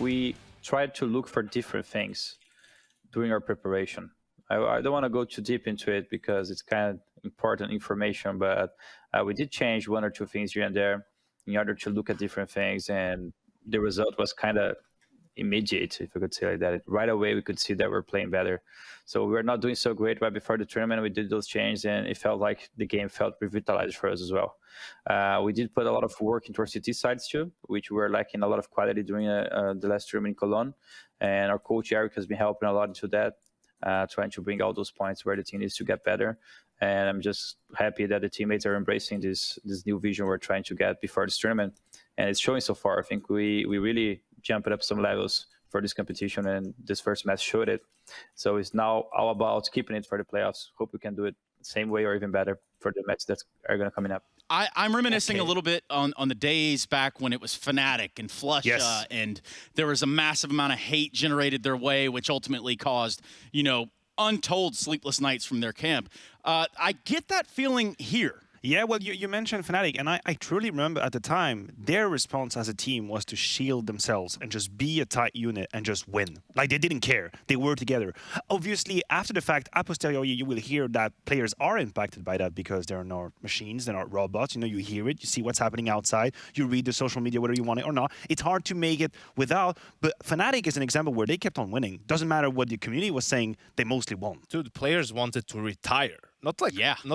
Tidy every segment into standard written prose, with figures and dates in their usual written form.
we tried to look for different things during our preparation. I don't want to go too deep into it because it's kind of important information, but we did change one or two things here and there in order to look at different things, and the result was kind of immediate, if I could say like that. Right away, we could see that we're playing better. So we were not doing so great right before the tournament. We did those changes, and it felt like the game felt revitalized for us as well. We did put a lot of work into our CT sides too, which we were lacking a lot of quality during the last tournament in Cologne. And our coach Eric has been helping a lot into that, trying to bring all those points where the team needs to get better. And I'm just happy that the teammates are embracing this new vision we're trying to get before this tournament. And it's showing so far. I think we really jumped up some levels for this competition, and this first match showed it. So it's now all about keeping it for the playoffs. Hope we can do it the same way or even better for the matches that are going to come up. I'm reminiscing a little bit on the days back when it was Fnatic and Flush, and there was a massive amount of hate generated their way, which ultimately caused, you know, untold sleepless nights from their camp. I get that feeling here. Yeah, well, you mentioned Fnatic, and I truly remember at the time, their response as a team was to shield themselves and just be a tight unit and just win. Like, they didn't care. They were together. Obviously, after the fact, a posteriori, you will hear that players are impacted by that because they're not machines, they're not robots. You know, you hear it, you see what's happening outside, you read the social media, whether you want it or not. It's hard to make it without, but Fnatic is an example where they kept on winning. Doesn't matter what the community was saying, they mostly won. Dude, players wanted to retire. Not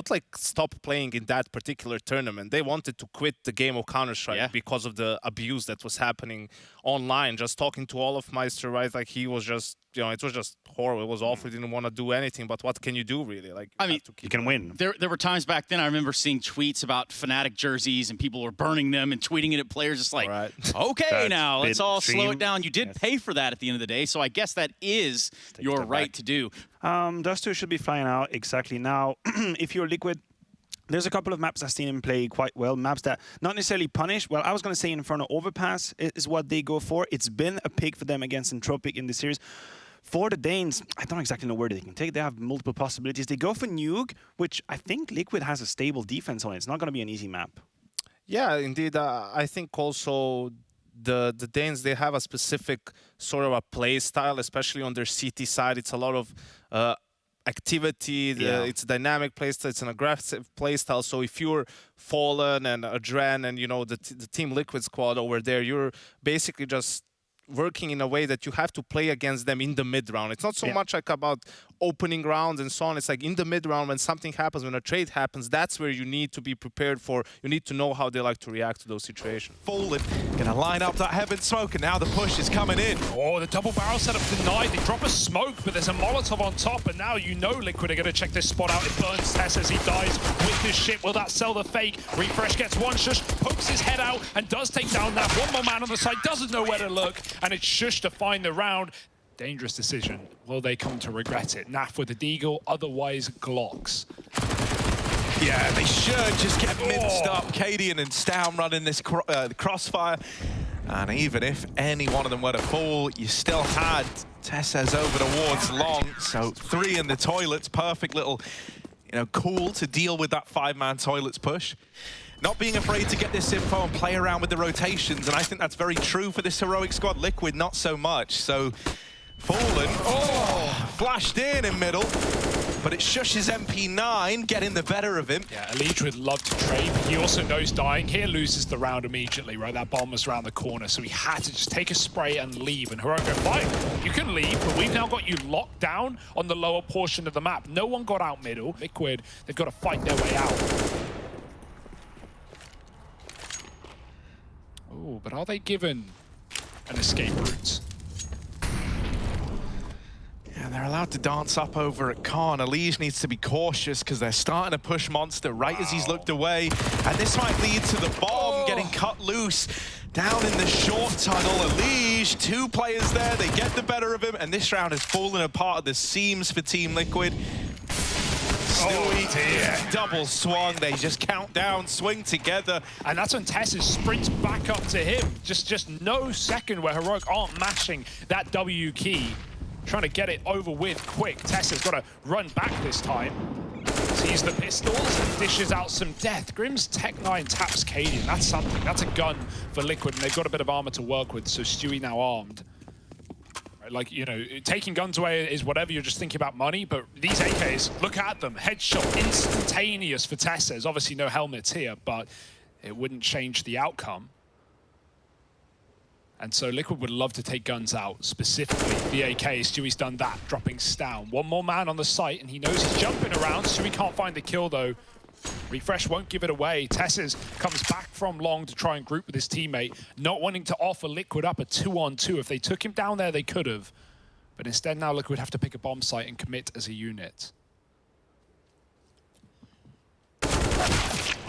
like stop playing in that particular tournament. They wanted to quit the game of Counter-Strike because of the abuse that was happening online. Just talking to all of Meister, right? Like, he was just, you know, it was just horrible. It was awful. He didn't want to do anything. But what can you do, really? Like, I mean, you can win. There were times back then I remember seeing tweets about Fnatic jerseys and people were burning them and tweeting it at players. Just like, okay, now let's all slow it down. You did pay for that at the end of the day, so I guess that is your right to do. Those two should be flying out exactly now. If you're Liquid, there's a couple of maps I've seen him play quite well. Maps that not necessarily punish. Well, I was going to say Inferno Overpass is what they go for. It's been a pick for them against Entropic in the series. For the Danes, I don't exactly know where they can take. They have multiple possibilities. They go for Nuke, which I think Liquid has a stable defense on it. It's not going to be an easy map. Yeah, indeed. I think also the Danes, they have a specific sort of a play style, especially on their CT side. It's a lot of activity. It's a dynamic play style. It's an aggressive play style. So if you're Fallen and Adren and, you know, the Team Liquid squad over there, you're basically just working in a way that you have to play against them in the mid-round. It's not so much like about opening rounds and so on. It's like in the mid-round when something happens, when a trade happens, that's where you need to be prepared for. You need to know how they like to react to those situations. Fallen gonna line up that heaven smoke, and now the push is coming in. Oh, the double barrel setup denied. They drop a smoke, but there's a Molotov on top, and now you know Liquid are gonna check this spot out. It burns Tess as he dies with his shit. Will that sell the fake? REFREZH gets one shush, pokes his head out, and does take down that. One more man on the side, doesn't know where to look, and it's shush to find the round. Dangerous decision. Will they come to regret it? Naf with the Deagle, otherwise Glocks. Yeah, they should just get minced up. Cadian and Staum running this crossfire. And even if any one of them were to fall, you still had Tessez over towards Long. So 3 in the toilets, perfect little, you know, cool to deal with that 5-man toilets push. Not being afraid to get this info and play around with the rotations, and I think that's very true for this heroic squad. Liquid, not so much. So Fallen, flashed in middle, but it shushes MP9, getting the better of him. Yeah, Elite would love to trade, but he also knows dying here loses the round immediately, right? That bomb was around the corner, so he had to just take a spray and leave. And Heroic go, fine, you can leave, but we've now got you locked down on the lower portion of the map. No one got out middle. Liquid, they've got to fight their way out. Oh, but are they given an escape route? Yeah, they're allowed to dance up over at Khan. Elige needs to be cautious because they're starting to push Monster right as he's looked away. And this might lead to the bomb getting cut loose down in the short tunnel. Elige, 2 players there, they get the better of him, and this round has fallen apart at the seams for Team Liquid. Stewie, double swung, they just count down, swing together. And that's when Tess sprints back up to him. Just no second where Heroic aren't mashing that W key. Trying to get it over with quick. Tess has got to run back this time. Sees the pistols and dishes out some death. Grim's Tech 9 taps Cadian. That's something. That's a gun for Liquid, and they've got a bit of armor to work with, so Stewie now armed. Like, you know, taking guns away is whatever, you're just thinking about money, but these AKs, look at them. Headshot, instantaneous for Tessez. Obviously no helmets here, but it wouldn't change the outcome. And so Liquid would love to take guns out, specifically the AK. Stewie's done that, dropping down. One more man on the site, and he knows he's jumping around. Stewie can't find the kill, though. Refresh won't give it away. Tessez comes back from long to try and group with his teammate, not wanting to offer Liquid up a 2-on-2. If they took him down there, they could have. But instead now Liquid have to pick a bomb site and commit as a unit.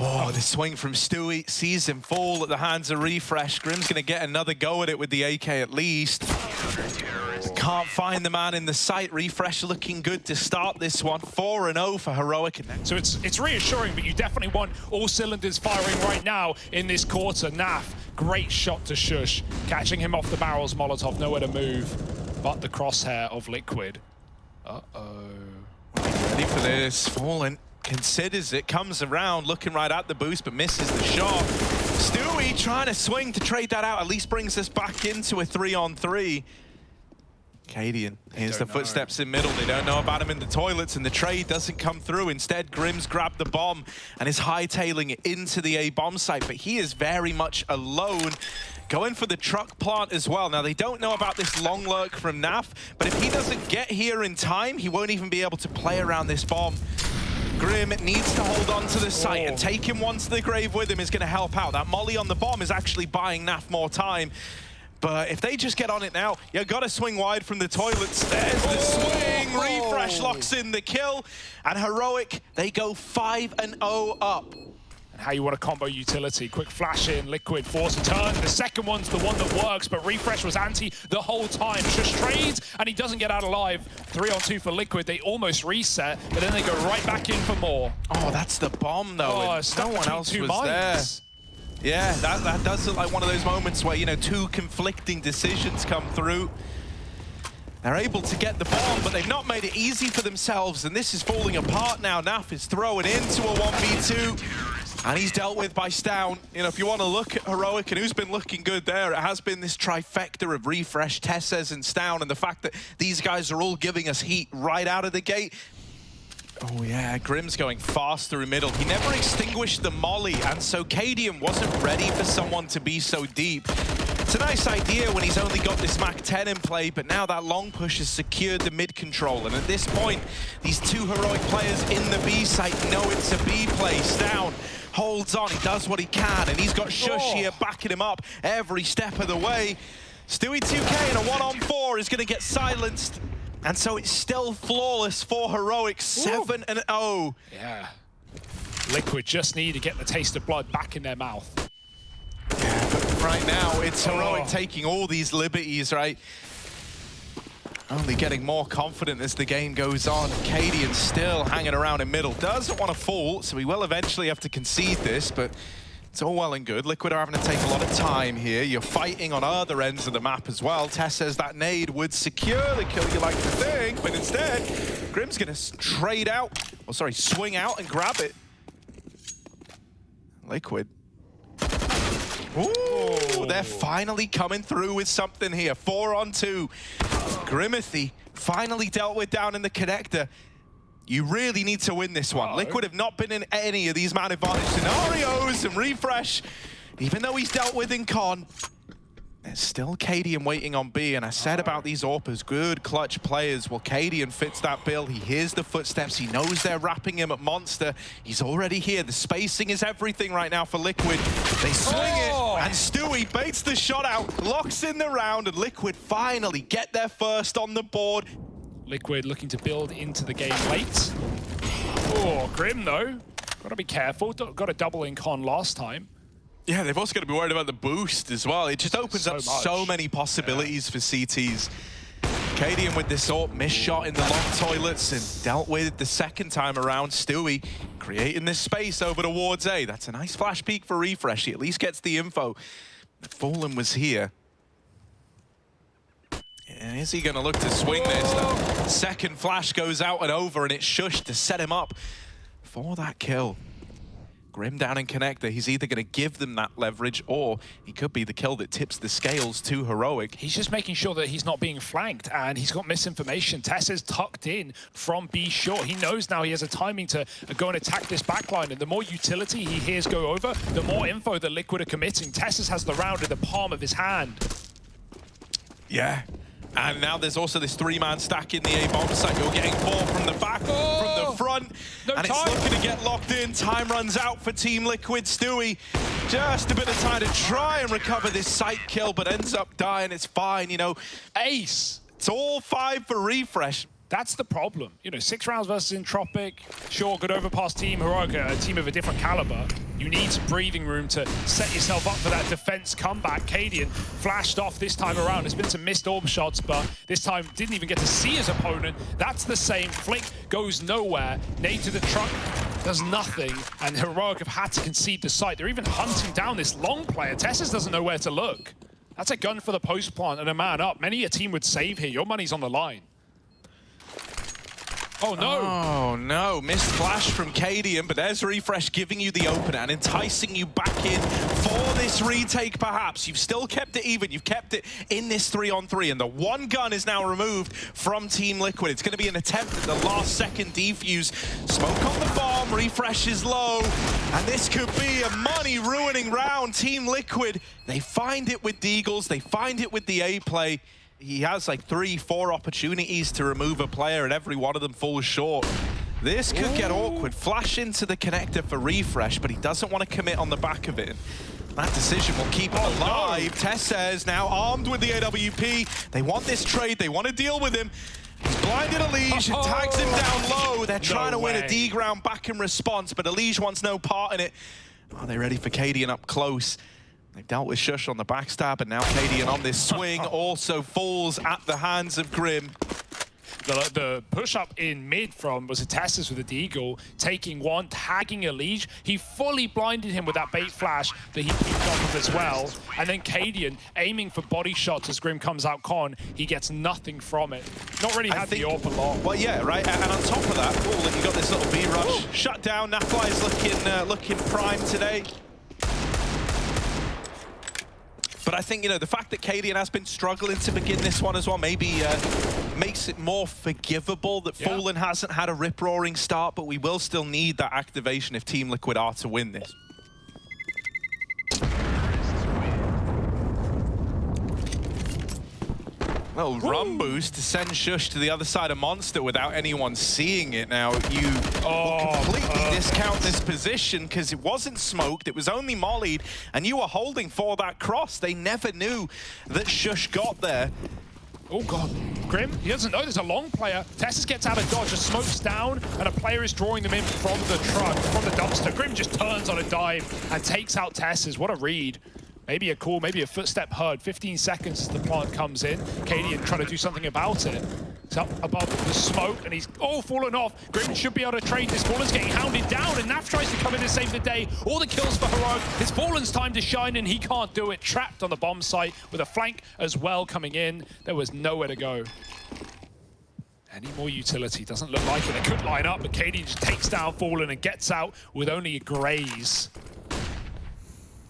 Oh, the swing from Stewie sees him fall at the hands of Refresh. Grim's going to get another go at it with the AK at least. Can't find the man in the sight. Refresh looking good to start this one. 4-0 for Heroic. So it's reassuring, but you definitely want all cylinders firing right now in this quarter. Naf, great shot to Shush, catching him off the barrels. Molotov, nowhere to move, but the crosshair of Liquid. Uh-oh. Ready for this. Fallen considers it, comes around, looking right at the boost, but misses the shot. Stewie trying to swing to trade that out, at least brings us back into a 3-on-3. Cadian, here's the footsteps in middle. They don't know about him in the toilets, and the trade doesn't come through. Instead, Grim's grabbed the bomb and is hightailing it into the A bomb site, but he is very much alone. Going for the truck plant as well. Now, they don't know about this long lurk from Naf, but if he doesn't get here in time, he won't even be able to play around this bomb. Grim needs to hold on to the site, and taking one to the grave with him is going to help out. That molly on the bomb is actually buying Naf more time. But if they just get on it now, you got to swing wide from the toilets. There's the swing. Refresh locks in the kill. And Heroic, they go 5-0 up. And how you want a combo utility. Quick flash in, Liquid, force a turn. The second one's the one that works, but Refresh was anti the whole time. Just trades, and he doesn't get out alive. 3-on-2 for Liquid. They almost reset, but then they go right back in for more. Oh, that's the bomb, though. Oh, no one else was there. Yeah, that does look like one of those moments where, you know, two conflicting decisions come through. They're able to get the bomb, but they've not made it easy for themselves, and this is falling apart now. Naf is throwing into a 1v2, and he's dealt with by Stown. You know, if you want to look at Heroic and who's been looking good there, it has been this trifecta of Refresh, Tessez, and Stown, and the fact that these guys are all giving us heat right out of the gate. Oh yeah, Grim's going fast through middle. He never extinguished the molly, and so Cadian wasn't ready for someone to be so deep. It's a nice idea when he's only got this Mach 10 in play, but now that long push has secured the mid control, and at this point, these two Heroic players in the B site know it's a B play. Down, holds on, he does what he can, and he's got Shush here backing him up every step of the way. Stewie 2K in a 1-on-4 is going to get silenced. And so it's still flawless for Heroic, 7-0. Yeah. Liquid just need to get the taste of blood back in their mouth. Yeah, but right now, it's Heroic taking all these liberties, right? Only getting more confident as the game goes on. Cadian still hanging around in middle. Doesn't want to fall, so he will eventually have to concede this, but it's all well and good. Liquid are having to take a lot of time here. You're fighting on other ends of the map as well. Tess says that nade would secure the kill you like to think, but instead, Grim's going to trade out, or sorry, swing out and grab it. Liquid. Ooh, they're finally coming through with something here. 4-on-2. Grimothy finally dealt with down in the connector. You really need to win this one. Liquid have not been in any of these man advantage scenarios, and Refresh, even though he's dealt with in con, there's still Cadian waiting on B, and I said about these AWPers, good clutch players. Well, Cadian fits that bill. He hears the footsteps. He knows they're wrapping him at Monster. He's already here. The spacing is everything right now for Liquid. They swing it, and Stewie baits the shot out, locks in the round, and Liquid finally get their first on the board. Liquid looking to build into the game late. Oh, Grim though. Got to be careful. Got a double in con last time. Yeah, they've also got to be worried about the boost as well. It just opens up so many possibilities for CTs. Cadian with this AWP missed shot in the long toilets and dealt with the second time around. Stewie creating this space over towards A. That's a nice flash peek for Refresh. He at least gets the info. Fallen was here. And is he going to look to swing this? The second flash goes out and over, and it's Shush to set him up for that kill. Grim down in connector. He's either going to give them that leverage, or he could be the kill that tips the scales to Heroic. He's just making sure that he's not being flanked, and he's got misinformation. Tess is tucked in from B short. He knows now he has a timing to go and attack this backline, and the more utility he hears go over, the more info that Liquid are committing. Tess has the round in the palm of his hand. Yeah. And now there's also this 3-man stack in the A bomb site. You're getting 4 from the back, from the front, and it's looking to get locked in. Time runs out for Team Liquid. Stewie, just a bit of time to try and recover this site kill, but ends up dying. It's fine, you know. Ace! It's all 5 for Refresh. That's the problem. You know, 6 rounds versus Entropic. Sure, good overpass team. Heroic, a team of a different caliber. You need some breathing room to set yourself up for that defense comeback. Cadian flashed off this time around. There's been some missed orb shots, but this time didn't even get to see his opponent. That's the same. Flick goes nowhere. Nade to the truck does nothing, and Heroic have had to concede the site. They're even hunting down this long player. Tessus doesn't know where to look. That's a gun for the post plant and a man up. Many a team would save here. Your money's on the line. Oh no! Oh no, missed flash from Cadian, but there's Refresh giving you the opener and enticing you back in for this retake perhaps. You've still kept it even, you've kept it in this 3-on-3, and the one gun is now removed from Team Liquid. It's going to be an attempt at the last second defuse. Smoke on the bomb, Refresh is low, and this could be a money-ruining round. Team Liquid, they find it with Deagles, they find it with the A play. He has like 3-4 opportunities to remove a player, and every one of them falls short. This could get awkward. Flash into the connector for Refresh, but he doesn't want to commit on the back of it. That decision will keep him alive. No. Tessez now armed with the AWP. They want this trade. They want to deal with him. He's blinded Elige and tags him down low. They're trying to win a D ground back in response, but Elige wants no part in it. Are they ready for Cadian up close? They've dealt with Shush on the backstab, and now Cadian on this swing also falls at the hands of Grim. The push-up in mid from was a Tessus with a Deagle, taking one, tagging Elige. He fully blinded him with that bait flash that he peeked off of as well. And then Cadian aiming for body shots as Grim comes out con. He gets nothing from it. Not really had the AWP a lot. Well, yeah, right. And on top of that, look, you got this little B-rush. Shut down. Nafly is looking prime today. But I think, you know, the fact that Cadian has been struggling to begin this one as well maybe makes it more forgivable that Fallen hasn't had a rip-roaring start, but we will still need that activation if Team Liquid are to win this. Little run boost to send Shush to the other side of Monster without anyone seeing it. Now, you will completely discount this position because it wasn't smoked, it was only mollied, and you were holding for that cross. They never knew that Shush got there. Oh god, Grim, he doesn't know there's a long player. Tessus gets out of dodge, a smoke's down, and a player is drawing them in from the truck, from the dumpster. Grim just turns on a dive and takes out Tessus. What a read. Maybe a call, maybe a footstep heard. 15 seconds as the plant comes in. Cadian trying to do something about it. It's up above the smoke, and he's fallen off. Grim should be able to trade this. Fallen's getting hounded down, and Naf tries to come in to save the day. All the kills for Heroic. It's Fallen's time to shine, and he can't do it. Trapped on the bomb site with a flank as well coming in. There was nowhere to go. Any more utility? Doesn't look like it. They could line up, but Cadian just takes down Fallen and gets out with only a graze.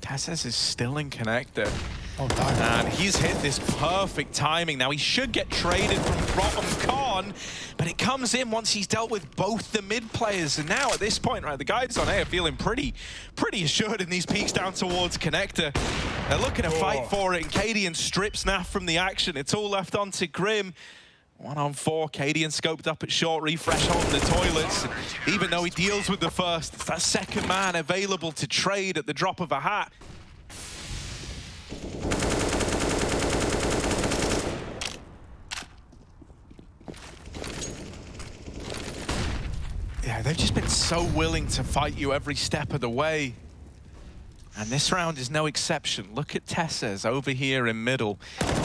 Tessez is still in connector. Oh, no. And he's hit this perfect timing. Now he should get traded from bottom con, but it comes in once he's dealt with both the mid players. And now at this point, right, the guys on A are feeling pretty assured in these peaks down towards connector. They're looking to fight for it, and Cadian strips Naf from the action. It's all left onto Grim. 1-on-4, Cadian scoped up at short, Refresh holding the toilets. And even though he deals with the first, it's that second man available to trade at the drop of a hat. Yeah, they've just been so willing to fight you every step of the way. And this round is no exception. Look at Tessez over here in middle.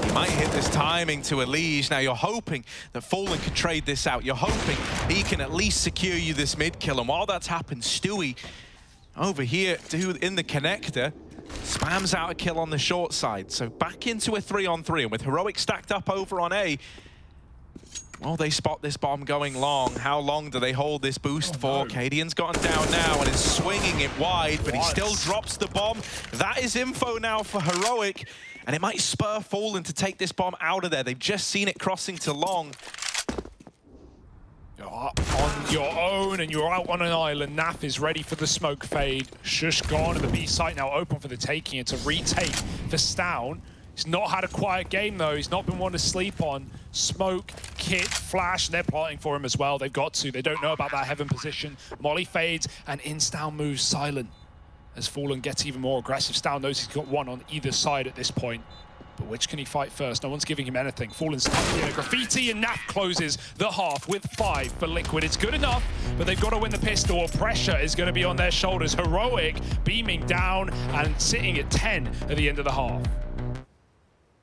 He might hit this timing to Elige. Now you're hoping that Fallen can trade this out. You're hoping he can at least secure you this mid kill. And while that's happened, Stewie over here in the connector spams out a kill on the short side. So back into a 3-on-3. And with Heroic stacked up over on A, Well, they spot this bomb going long. How long do they hold this boost for? Cadian's gotten down now and is swinging it wide, but he still drops the bomb. That is info now for Heroic, and it might spur Fallen to take this bomb out of there. They've just seen it crossing to long. You're up on your own, and you're out on an island. Naf is ready for the smoke fade. Shush gone, and the B site now open for the taking. It's a retake for Stown. He's not had a quiet game, though. He's not been one to sleep on. Smoke, Kit, Flash, they're plotting for him as well. They've got to. They don't know about that heaven position. Molly fades, and Stown moves silent. As Fallen gets even more aggressive, Stown knows he's got one on either side at this point. But which can he fight first? No one's giving him anything. Fallen's stuck in a graffiti, and Naf closes the half with 5 for Liquid. It's good enough, but they've got to win the pistol. Pressure is going to be on their shoulders. Heroic beaming down and sitting at 10 at the end of the half.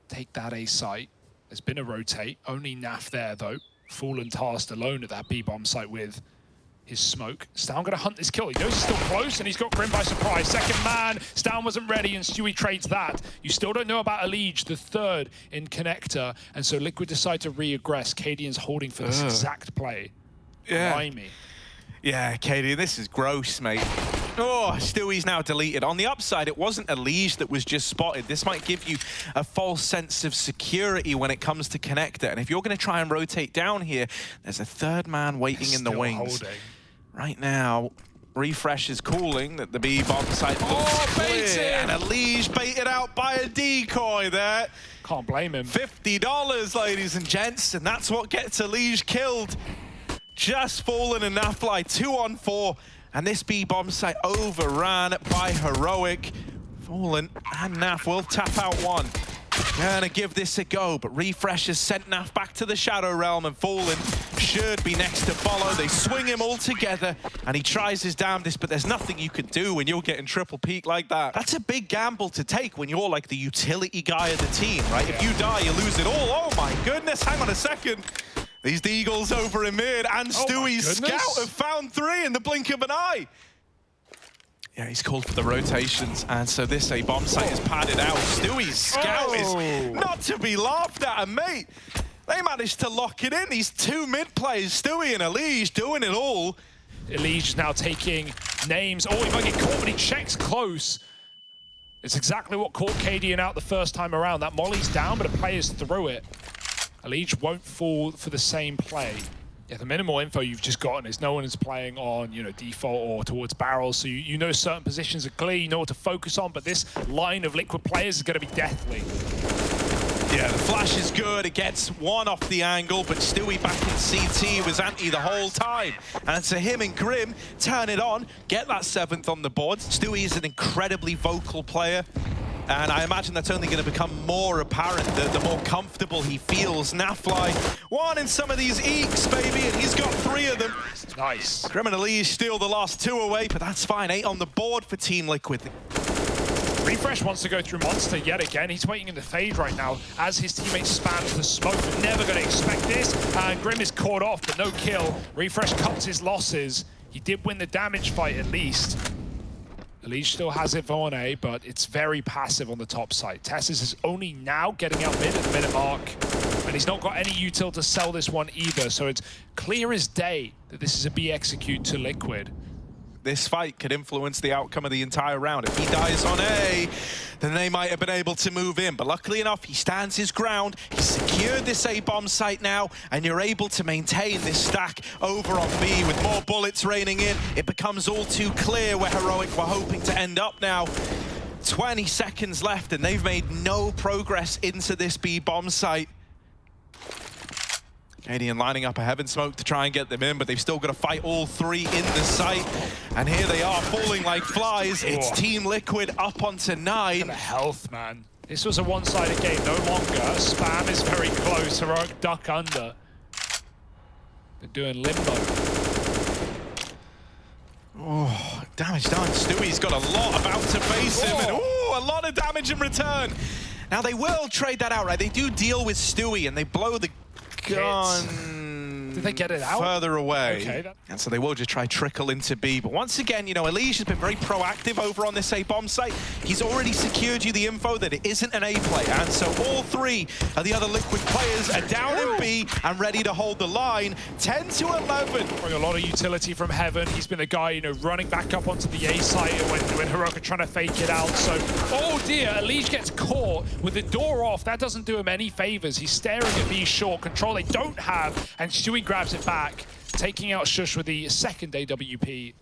Take that A site. There's been a rotate. Only Naf there, though. Fallen tasked alone at that B-bomb site with his smoke. Stown going to hunt this kill. He knows he's still close, and he's got Grim by surprise. Second man, Stown wasn't ready, and Stewie trades that. You still don't know about ESL, the third in Connector, and so Liquid decide to re-aggress. Cadian's holding for this exact play. Yeah. Blimey. Yeah, Cadian, this is gross, mate. Oh, Stewie's now deleted. On the upside, it wasn't ESL that was just spotted. This might give you a false sense of security when it comes to Connector. And if you're going to try and rotate down here, there's a third man waiting in the wings. Holding. Right now, Refresh is calling that the B-bomb site looks clear. And ESL baited out by a decoy there. Can't blame him. $50, ladies and gents, and that's what gets ESL killed. Just Fallen and Nafly 2-on-4, and this B-bomb site overran by Heroic. Fallen and Naf will tap out one. Gonna give this a go, but Refresh has sent Naf back to the Shadow Realm, and Fallen should be next to follow. They swing him all together, and he tries his damnedest, but there's nothing you can do when you're getting triple peak like that. That's a big gamble to take when you're like the utility guy of the team, right? If you die, you lose it all. Oh my goodness, hang on a second. These Deagles over in mid, and Stewie's scout have found 3 in the blink of an eye. Yeah, he's called for the rotations, and so this A-bomb site is padded out. Stewie's scout is not to be laughed at, and mate, they managed to lock it in. These 2 mid players, Stewie and ESL, doing it all. ESL now taking names. Oh, he might get caught, but he checks close. It's exactly what caught Cadian out the first time around. That Molly's down, but a player's through it. ESL won't fall for the same play. Yeah, the minimal info you've just gotten is no one is playing on, you know, default or towards barrels, so you know certain positions are clear, you know what to focus on, but this line of Liquid players is going to be deathly. Yeah, the flash is good. It gets one off the angle, but Stewie back in CT was anti the whole time. And so him and Grim turn it on, get that 7th on the board. Stewie is an incredibly vocal player, and I imagine that's only going to become more apparent the more comfortable he feels. Nafly, one in some of these eeks, baby, and he's got 3 of them. Nice. Grim and ESL steal the last 2 away, but that's fine. 8 on the board for Team Liquid. Refresh wants to go through Monster yet again. He's waiting in the fade right now as his teammates spam the smoke. They're never going to expect this. And Grim is caught off, but no kill. Refresh cuts his losses. He did win the damage fight at least. ESL still has it on A, but it's very passive on the top side. Tessus is only now getting out mid at the minute mark, and he's not got any util to sell this one either, so it's clear as day that this is a B execute to Liquid. This fight could influence the outcome of the entire round. If he dies on A, then they might have been able to move in. But luckily enough, he stands his ground. He's secured this A-bomb site now, and you're able to maintain this stack over on B with more bullets raining in. It becomes all too clear where Heroic were hoping to end up now. 20 seconds left, and they've made no progress into this B-bomb site. Cadian lining up a heaven smoke to try and get them in, but they've still got to fight all 3 in the site. And here they are, falling like flies. It's Team Liquid up onto 9. Look at the health, man. This was a one-sided game, no longer. Spam is very close. Heroic duck under. They're doing limbo. Oh, damage done. Stewie's got a lot about to face him, and a lot of damage in return. Now they will trade that out, right? They do deal with Stewie, and they blow the gun. even Did they get it out? further away. Okay, And so they will just try trickle into B. But once again, you know, ESL has been very proactive over on this A bomb site. He's already secured you the info that it isn't an A play. And so all three of the other Liquid players are down in B and ready to hold the line. 10 to 11. Bring a lot of utility from Heaven. He's been the guy, you know, running back up onto the A site when Heroic are trying to fake it out. So, oh dear, ESL gets caught with the door off. That doesn't do him any favors. He's staring at B short. Control they don't have, and Stewie grabs it back, taking out Shush with the second AWP.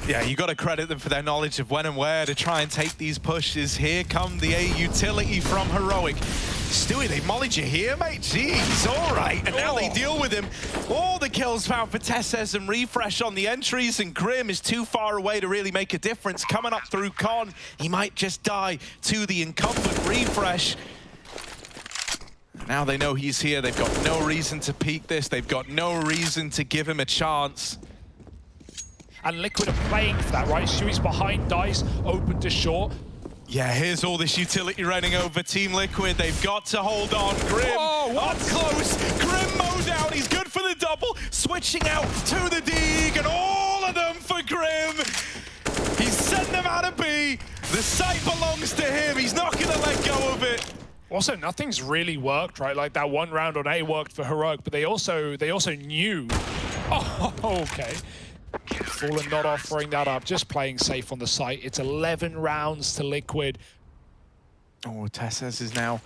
Yeah, you got to credit them for their knowledge of when and where to try and take these pushes. Here come the A utility from Heroic. Stewie, they mollied you here, mate. Jeez, all right. And now they deal with him. All the kills found for Tesses and Refresh on the entries, and Grim is too far away to really make a difference. Coming up through Con, he might just die to the incumbent Refresh. Now they know he's here. They've got no reason to peek this. They've got no reason to give him a chance. And Liquid are playing for that, right? Stewie's behind Dice, open to short. Yeah, here's all this utility running over Team Liquid. They've got to hold on. Grim up close. Grim mows out. He's good for the double. Switching out to the dig, and all of them for Grim. He's sent them out of B. The site belongs to him. He's not going to let go of it. Also, nothing's really worked, right? Like that one round on A worked for Heroic, but they also knew. Oh, okay. Fallen not offering that up, just playing safe on the site. It's 11 rounds to Liquid. Oh, Tesses is now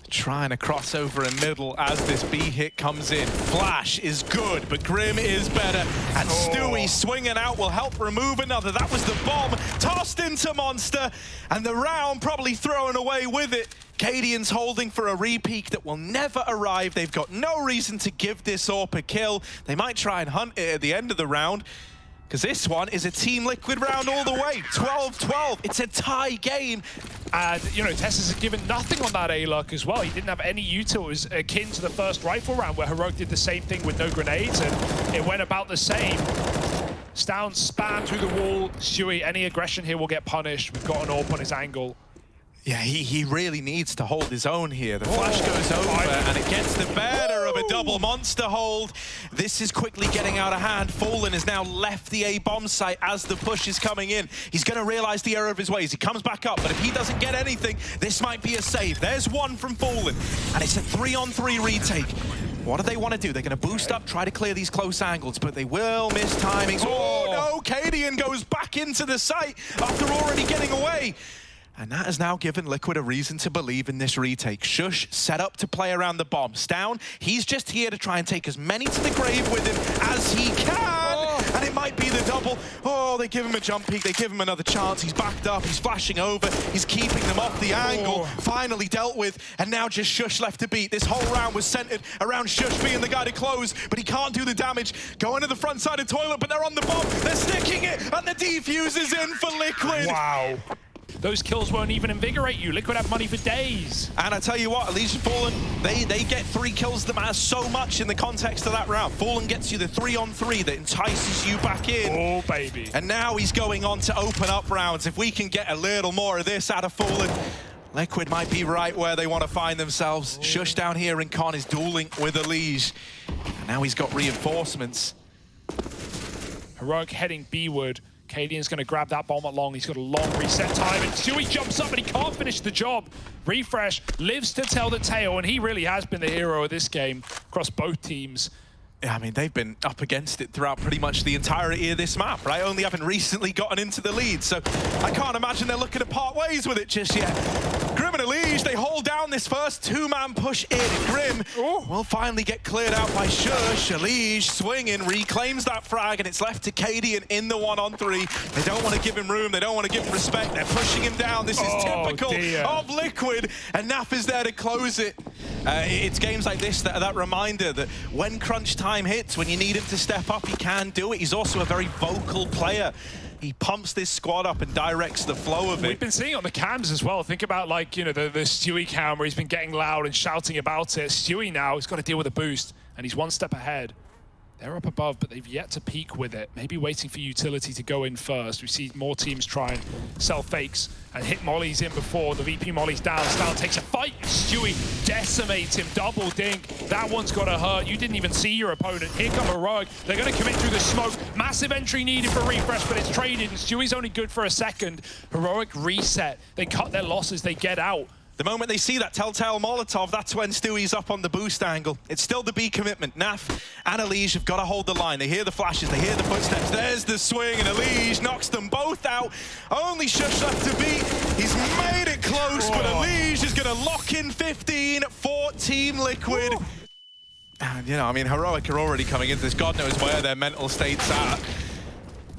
trying to cross over in middle as this B hit comes in. Flash is good, but Grim is better. And Stewie swinging out will help remove another. That was the bomb tossed into Monster, and the round probably thrown away with it. Cadian's holding for a repeat that will never arrive. They've got no reason to give this AWP a kill. They might try and hunt it at the end of the round, because this one is a Team Liquid round all the way. 12-12. It's a tie game. And, you know, Tesses has given nothing on that A-Luck as well. He didn't have any util. It was akin to the first rifle round where Heroic did the same thing with no grenades, and it went about the same. Stown span through the wall. Stewie, any aggression here will get punished. We've got an AWP on his angle. Yeah, he really needs to hold his own here. The flash goes over, and it gets the better of a double Monster hold. This is quickly getting out of hand. Fallen has now left the A bomb site as the push is coming in. He's going to realize the error of his ways. He comes back up, but if he doesn't get anything, this might be a save. There's one from Fallen, and it's a 3-on-3 retake. What do they want to do? They're going to boost up, try to clear these close angles, but they will miss timings. Oh no, Cadian goes back into the site after already getting away. And that has now given Liquid a reason to believe in this retake. Shush set up to play around the bomb. Stown, he's just here to try and take as many to the grave with him as he can. And it might be the double. Oh, they give him a jump peek. They give him another chance. He's backed up. He's flashing over. He's keeping them off the angle. Finally dealt with. And now just Shush left to beat. This whole round was centered around Shush being the guy to close, but he can't do the damage. Going to the front side of toilet, but they're on the bomb. They're sticking it, and the defuse is in for Liquid. Wow. Those kills won't even invigorate you. Liquid have money for days. And I tell you what, Elysian Fallen, they get 3 kills that matter so much in the context of that round. Fallen gets you the 3-on-3 that entices you back in. Oh, baby. And now he's going on to open up rounds. If we can get a little more of this out of Fallen, Liquid might be right where they want to find themselves. Shush down here in Con is dueling with Elige. And now he's got reinforcements. Heroic heading B-ward. Cadian's going to grab that bomb at long. He's got a long reset time, and Stewie jumps up, but he can't finish the job. Refresh lives to tell the tale, and he really has been the hero of this game across both teams. Yeah, I mean, they've been up against it throughout pretty much the entirety of this map, right? Only having recently gotten into the lead, so I can't imagine they're looking to part ways with it just yet. Grim and Elige, they hold down this first 2-man push in. Grim will finally get cleared out by Shush. Elige swinging, reclaims that frag, and it's left to Cadian in the 1-on-3. They don't want to give him room. They don't want to give him respect. They're pushing him down. This is typical of Liquid, and Naf is there to close it. It's games like this that reminder that when crunch time hits, when you need him to step up, he can do it. He's also a very vocal player. He pumps this squad up and directs the flow of it. We've been seeing it on the cams as well. Think about, like, you know, the Stewie cam where he's been getting loud and shouting about it. Stewie now has got to deal with a boost, and he's one step ahead. They're up above, but they've yet to peak with it. Maybe waiting for utility to go in first. We see more teams try and sell fakes and hit mollies in before. The VP molly's down. Stal takes a fight. Stewie decimates him. Double dink. That one's got to hurt. You didn't even see your opponent. Here come Heroic. They're going to commit through the smoke. Massive entry needed for Refresh, but it's traded, and Stewie's only good for a second. Heroic reset. They cut their losses. They get out. The moment they see that telltale Molotov, that's when Stewie's up on the boost angle. It's still the B commitment. Naf and Elige have got to hold the line. They hear the flashes, they hear the footsteps. There's the swing, and Elige knocks them both out. Only Shush left to beat. He's made it close, but Elige is going to lock in 15 for Team Liquid. And, you know, I mean, Heroic are already coming into this. God knows where their mental state's at.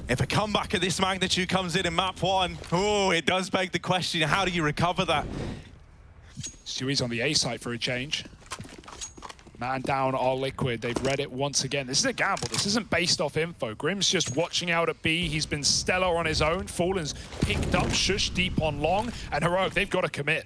If a comeback of this magnitude comes in map 1, oh, it does beg the question, how do you recover that? Stewie's on the A site for a change. Man down all Liquid. They've read it once again. This is a gamble. This isn't based off info. Grim's just watching out at B. He's been stellar on his own. Fallen's picked up Shush deep on long. And Heroic, they've got to commit.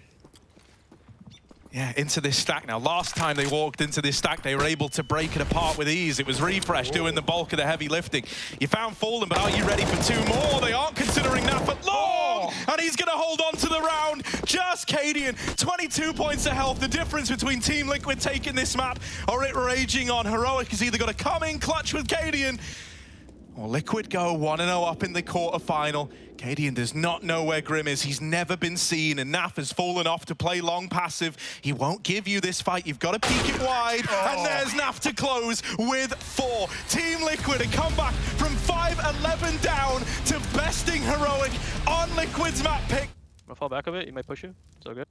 Yeah, into this stack now. Last time they walked into this stack, they were able to break it apart with ease. It was Refresh doing the bulk of the heavy lifting. You found Fallen, but are you ready for 2 more? They aren't considering that, but long! And he's going to hold on to the round. Just Cadian, 22 points of health. The difference between Team Liquid taking this map or it raging on. Heroic has either got to come in clutch with Cadian, or Liquid go 1-0 up in the quarterfinal. Cadian does not know where Grim is. He's never been seen, and Naf has fallen off to play long passive. He won't give you this fight. You've got to peek it wide, and there's Naf to close with 4. Team Liquid, a comeback from 5-11 down to besting Heroic on Liquid's map pick. I'm gonna fall back a bit. You might push you. It's all good.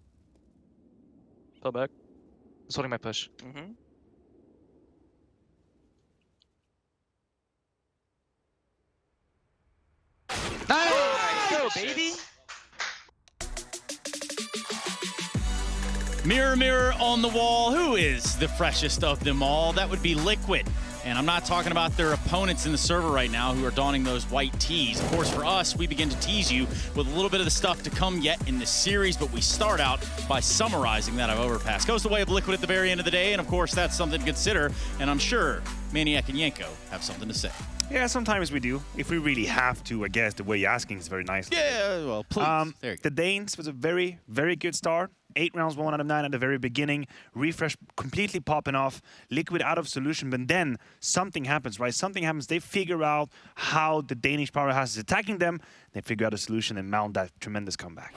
Fall back. Just holding my push. Nice! Go, baby! Mirror, mirror on the wall, who is the freshest of them all? That would be Liquid. And I'm not talking about their opponents in the server right now who are donning those white tees. Of course, for us, we begin to tease you with a little bit of the stuff to come yet in this series, but we start out by summarizing that overpass. Goes the way of Liquid at the very end of the day, and of course, that's something to consider, and I'm sure Maniac and Yenko have something to say. Yeah, sometimes we do. If we really have to, I guess the way you're asking is very nice. Yeah, well, please. There you go. The Danes was a very, very good start. 8 rounds, 1 out of 9 at the very beginning. Refresh completely popping off. Liquid out of solution, but then something happens, right? Something happens. They figure out how the Danish powerhouse is attacking them. They figure out a solution and mount that tremendous comeback.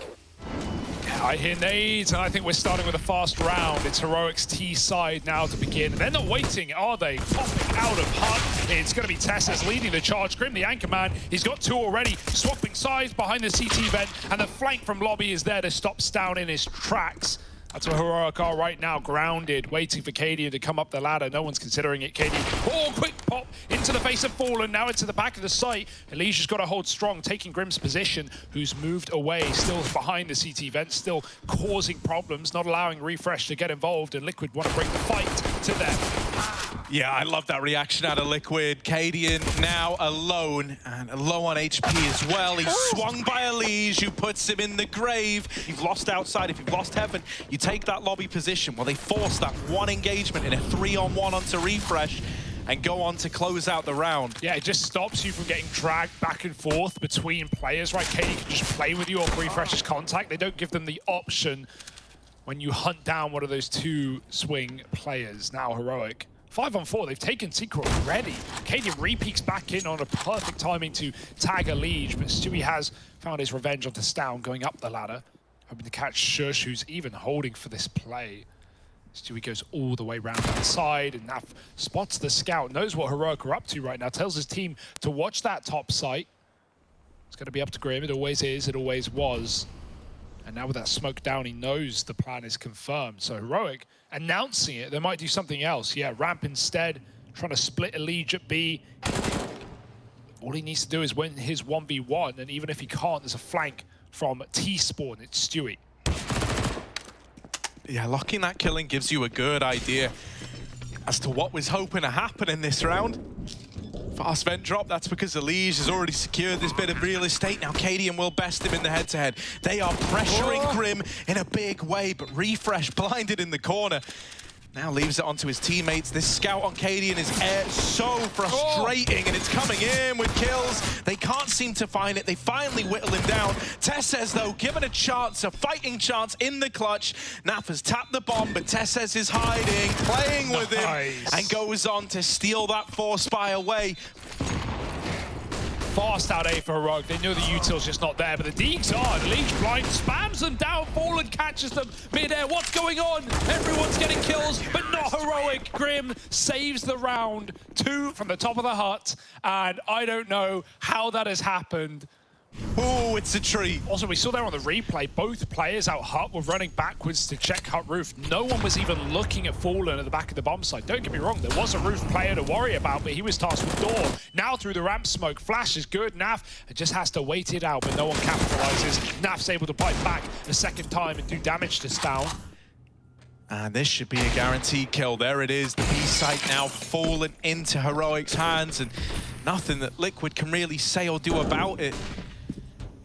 I hear nades, and I think we're starting with a fast round. It's Heroic's T side now to begin. They're not waiting, are they? Popping out of HUD. It's going to be Tessas leading the charge. Grim, the anchor man, he's got 2 already. Swapping sides behind the CT vent, and the flank from Lobby is there to stop Stown in his tracks. That's where Heroic are right now, grounded, waiting for Cadian to come up the ladder. No one's considering it. Cadian, quick pop into the face of Fallen, now into the back of the site. Alicia's got to hold strong, taking Grim's position, who's moved away, still behind the CT vent, still causing problems, not allowing Refresh to get involved, and Liquid want to bring the fight to them. Yeah, I love that reaction out of Liquid. Cadian now alone and low on HP as well. He's swung by Elige, who puts him in the grave. You've lost outside. If you've lost heaven, you take that lobby position. Well, they force that one engagement in a 3-on-1 onto Refresh and go on to close out the round. Yeah, it just stops you from getting dragged back and forth between players, right? Cadian can just play with you off Refresh's contact. They don't give them the option when you hunt down one of those 2 swing players. Now Heroic. 5-on-4, they've taken Secret already. Cadian re-peeks back in on a perfect timing to tag Elige, but Stewie has found his revenge onto Stown going up the ladder. Hoping to catch Shush, who's even holding for this play. Stewie goes all the way round outside, and Naf spots the scout, knows what Heroic are up to right now, tells his team to watch that top site. It's going to be up to Grim, it always is, it always was. And now with that smoke down, he knows the plan is confirmed. So Heroic announcing it, they might do something else. Yeah, ramp instead, trying to split Elige at B. All he needs to do is win his 1v1, and even if he can't, there's a flank from T-Spawn. It's Stewie. Yeah, locking that killing gives you a good idea as to what was hoping to happen in this round. Fast vent drop, that's because Elige has already secured this bit of real estate. Now Cadian will best him in the head-to-head. They are pressuring Grim in a big way, but Refresh blinded in the corner. Now leaves it onto his teammates. This scout on Cadian is so frustrating, and it's coming in with kills. They can't seem to find it. They finally whittle him down. Tessez, though, given a chance, a fighting chance in the clutch. Naf has tapped the bomb, but Tessez is hiding, playing with him, and goes on to steal that force spy away. Fast out A for Heroic. They know the util's just not there, but the Deegs are. The Leech blind spams them down. Fallen catches them mid-air. What's going on? Everyone's getting kills, but not Heroic. Grim saves the round. 2 from the top of the hut, and I don't know how that has happened. Oh, it's a treat. Also, we saw there on the replay, both players out hut were running backwards to check hut roof. No one was even looking at Fallen at the back of the bomb site. Don't get me wrong, there was a roof player to worry about, but he was tasked with door. Now through the ramp smoke, Flash is good. Naf just has to wait it out, but no one capitalizes. Naf's able to bite back a second time and do damage to Stown. And this should be a guaranteed kill. There it is, the B site now fallen into Heroic's hands, and nothing that Liquid can really say or do about it.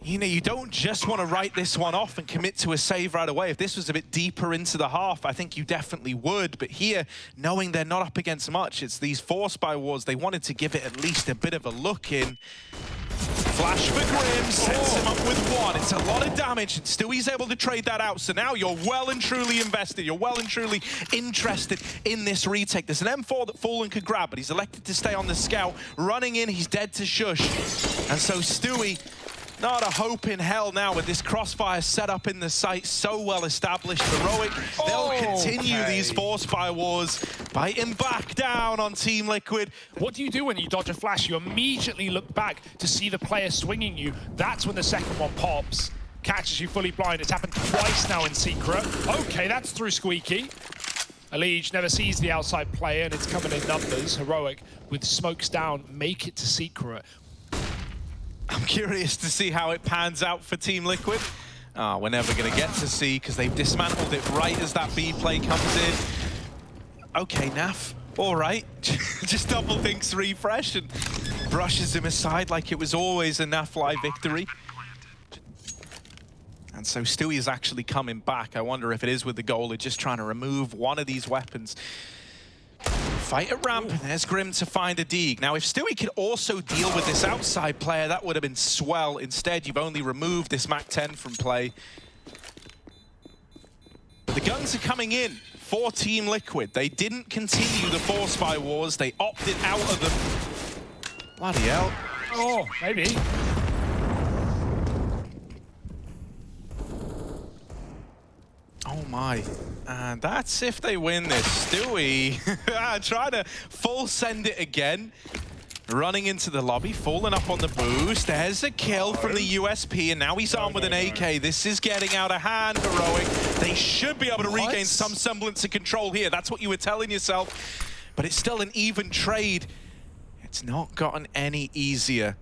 You know, you don't just want to write this one off and commit to a save right away. If this was a bit deeper into the half, I think you definitely would. But here, knowing they're not up against much, it's these force by wars. They wanted to give it at least a bit of a look in. Flash for Grim, sets him up with 1. It's a lot of damage, and Stewie's able to trade that out. So now you're well and truly invested. You're well and truly interested in this retake. There's an M4 that Fallen could grab, but he's elected to stay on the scout. Running in, he's dead to Shush. And so Stewie, not a hope in hell now with this crossfire set up in the site, so well established. Heroic, they'll continue these force fire wars, biting back down on Team Liquid. What do you do when you dodge a flash? You immediately look back to see the player swinging you. That's when the second one pops. Catches you fully blind. It's happened twice now in secret. Okay, that's through Squeaky. Elige never sees the outside player, and it's coming in numbers. Heroic, with smokes down, make it to secret. I'm curious to see how it pans out for Team Liquid. We're never going to get to see because they've dismantled it right as that B play comes in. Okay, Naf, all right. Just double thinks Refresh and brushes him aside like it was always a Naf-like victory. And so Stewie is actually coming back. I wonder if it is with the goal of just trying to remove one of these weapons. Fight at ramp, and there's Grim to find a Deeg. Now, if Stewie could also deal with this outside player, that would have been swell. Instead, you've only removed this MAC-10 from play. But the guns are coming in for Team Liquid. They didn't continue the force fire wars. They opted out of them. Bloody hell. Oh, maybe. Oh my, and that's if they win this. Stewie trying to full send it again. Running into the lobby, falling up on the boost. There's a kill from the USP, and now he's on with an AK. This is getting out of hand, Heroic. They should be able to regain some semblance of control here. That's what you were telling yourself. But it's still an even trade. It's not gotten any easier.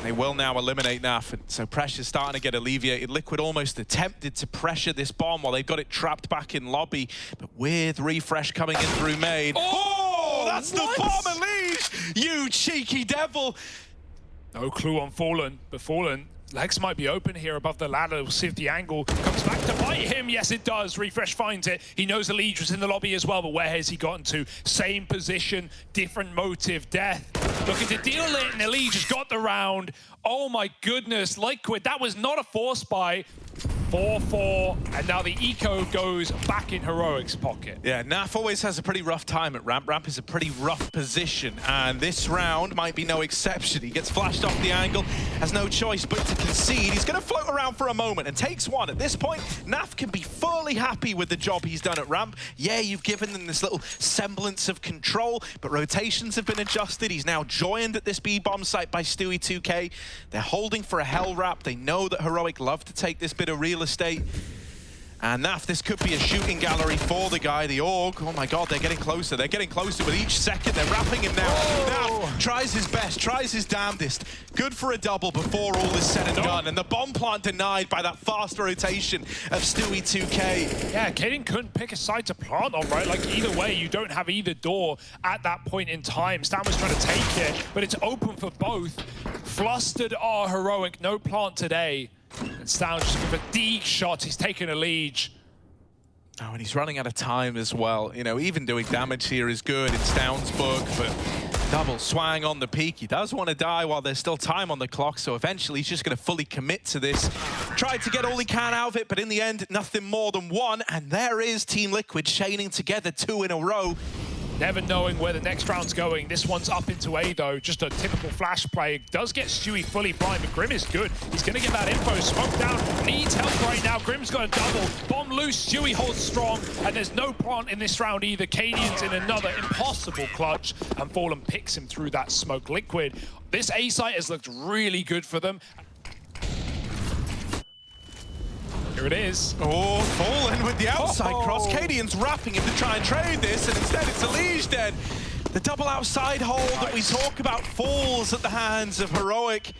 They will now eliminate Naf, and so pressure's starting to get alleviated. Liquid almost attempted to pressure this bomb while they've got it trapped back in lobby, but with Refresh coming in through main. Oh, that's the bomb, Elige! You cheeky devil! No clue on Fallen, but Fallen, legs might be open here above the ladder. We'll see if the angle comes back to bite him. Yes, it does. Refresh finds it. He knows Elige was in the lobby as well, but where has he gotten to? Same position, different motive, death. Looking to deal it, and Elige has got the round. Oh my goodness, Liquid, that was not a force buy. 4-4, and now the eco goes back in Heroic's pocket. Yeah, Naf always has a pretty rough time at ramp. Ramp is a pretty rough position, and this round might be no exception. He gets flashed off the angle, has no choice but to concede. He's going to float around for a moment and takes one. At this point, Naf can be fully happy with the job he's done at ramp. Yeah, you've given them this little semblance of control, but rotations have been adjusted. He's now joined at this B-bomb site by Stewie 2K. They're holding for a hell wrap. They know that Heroic love to take this bit of real estate. And Naf, this could be a shooting gallery for the guy, the Org. Oh my God, they're getting closer. They're getting closer with each second. They're wrapping him now. Naf tries his best, tries his damnedest. Good for a double before all is said and done. And the bomb plant denied by that fast rotation of Stewie 2K. Yeah, Kaden couldn't pick a side to plant on, right? Like, either way, you don't have either door at that point in time. Stan was trying to take it, but it's open for both. Flustered are Heroic, no plant today. And Stan just with a Deeg shot, he's taken a lead. Oh, and he's running out of time as well. You know, even doing damage here is good in Stound's book, but double swang on the peak. He does want to die while there's still time on the clock, so eventually he's just going to fully commit to this. Tried to get all he can out of it, but in the end, nothing more than one. And there is Team Liquid chaining together 2 in a row. Never knowing where the next round's going. This one's up into A, though. Just a typical flash play. Does get Stewie fully blind, but Grim is good. He's going to get that info. Smoke down. Needs help right now. Grim's got a double. Bomb loose. Stewie holds strong. And there's no plant in this round either. Cadian's in another impossible clutch. And Fallen picks him through that smoke. Liquid. This A site has looked really good for them. Here it is. Oh, Fallen with the outside cross. Cadian's wrapping him to try and trade this, and instead it's Elige dead. The double outside hold that we talk about falls at the hands of Heroic.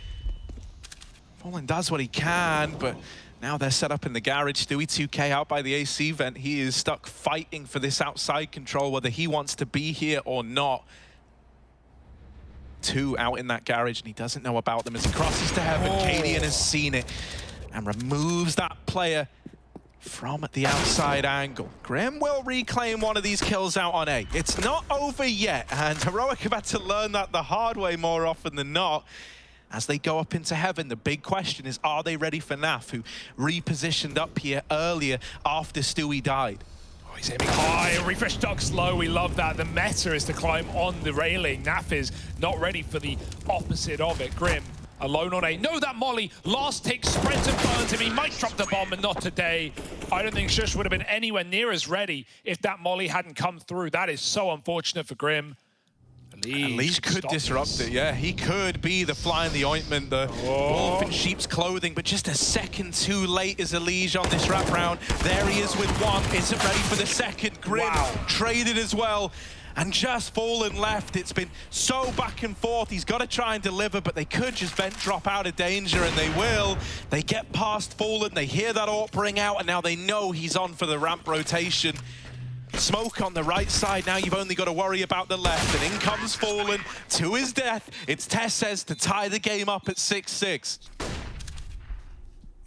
Fallen does what he can, but now they're set up in the garage. Stewie 2K out by the AC vent. He is stuck fighting for this outside control, whether he wants to be here or not. 2 out in that garage, and he doesn't know about them as he crosses to heaven. Cadian has seen it and removes that player from the outside angle. Grim will reclaim one of these kills out on A. It's not over yet, and Heroic have had to learn that the hard way more often than not. As they go up into heaven, the big question is, are they ready for Naf, who repositioned up here earlier after Stewie died? Oh, he's aiming high. Refresh ducks low. We love that. The meta is to climb on the railing. Naf is not ready for the opposite of it. Grim alone on A. No, that molly. Last tick spreads and burns him. He might drop the bomb, but not today. I don't think Shush would have been anywhere near as ready if that molly hadn't come through. That is so unfortunate for Grim. Elige could disrupt it, yeah. He could be the fly in the ointment, the wolf in sheep's clothing, but just a second too late is Elige on this wrap round. There he is with one. Isn't ready for the second. Grim traded as well. And just Fallen left. It's been so back and forth. He's got to try and deliver, but they could just vent drop out of danger, and they will. They get past Fallen. They hear that AWP ring out, and now they know he's on for the ramp rotation. Smoke on the right side. Now you've only got to worry about the left. And in comes Fallen to his death. It's Tessez to tie the game up at 6-6.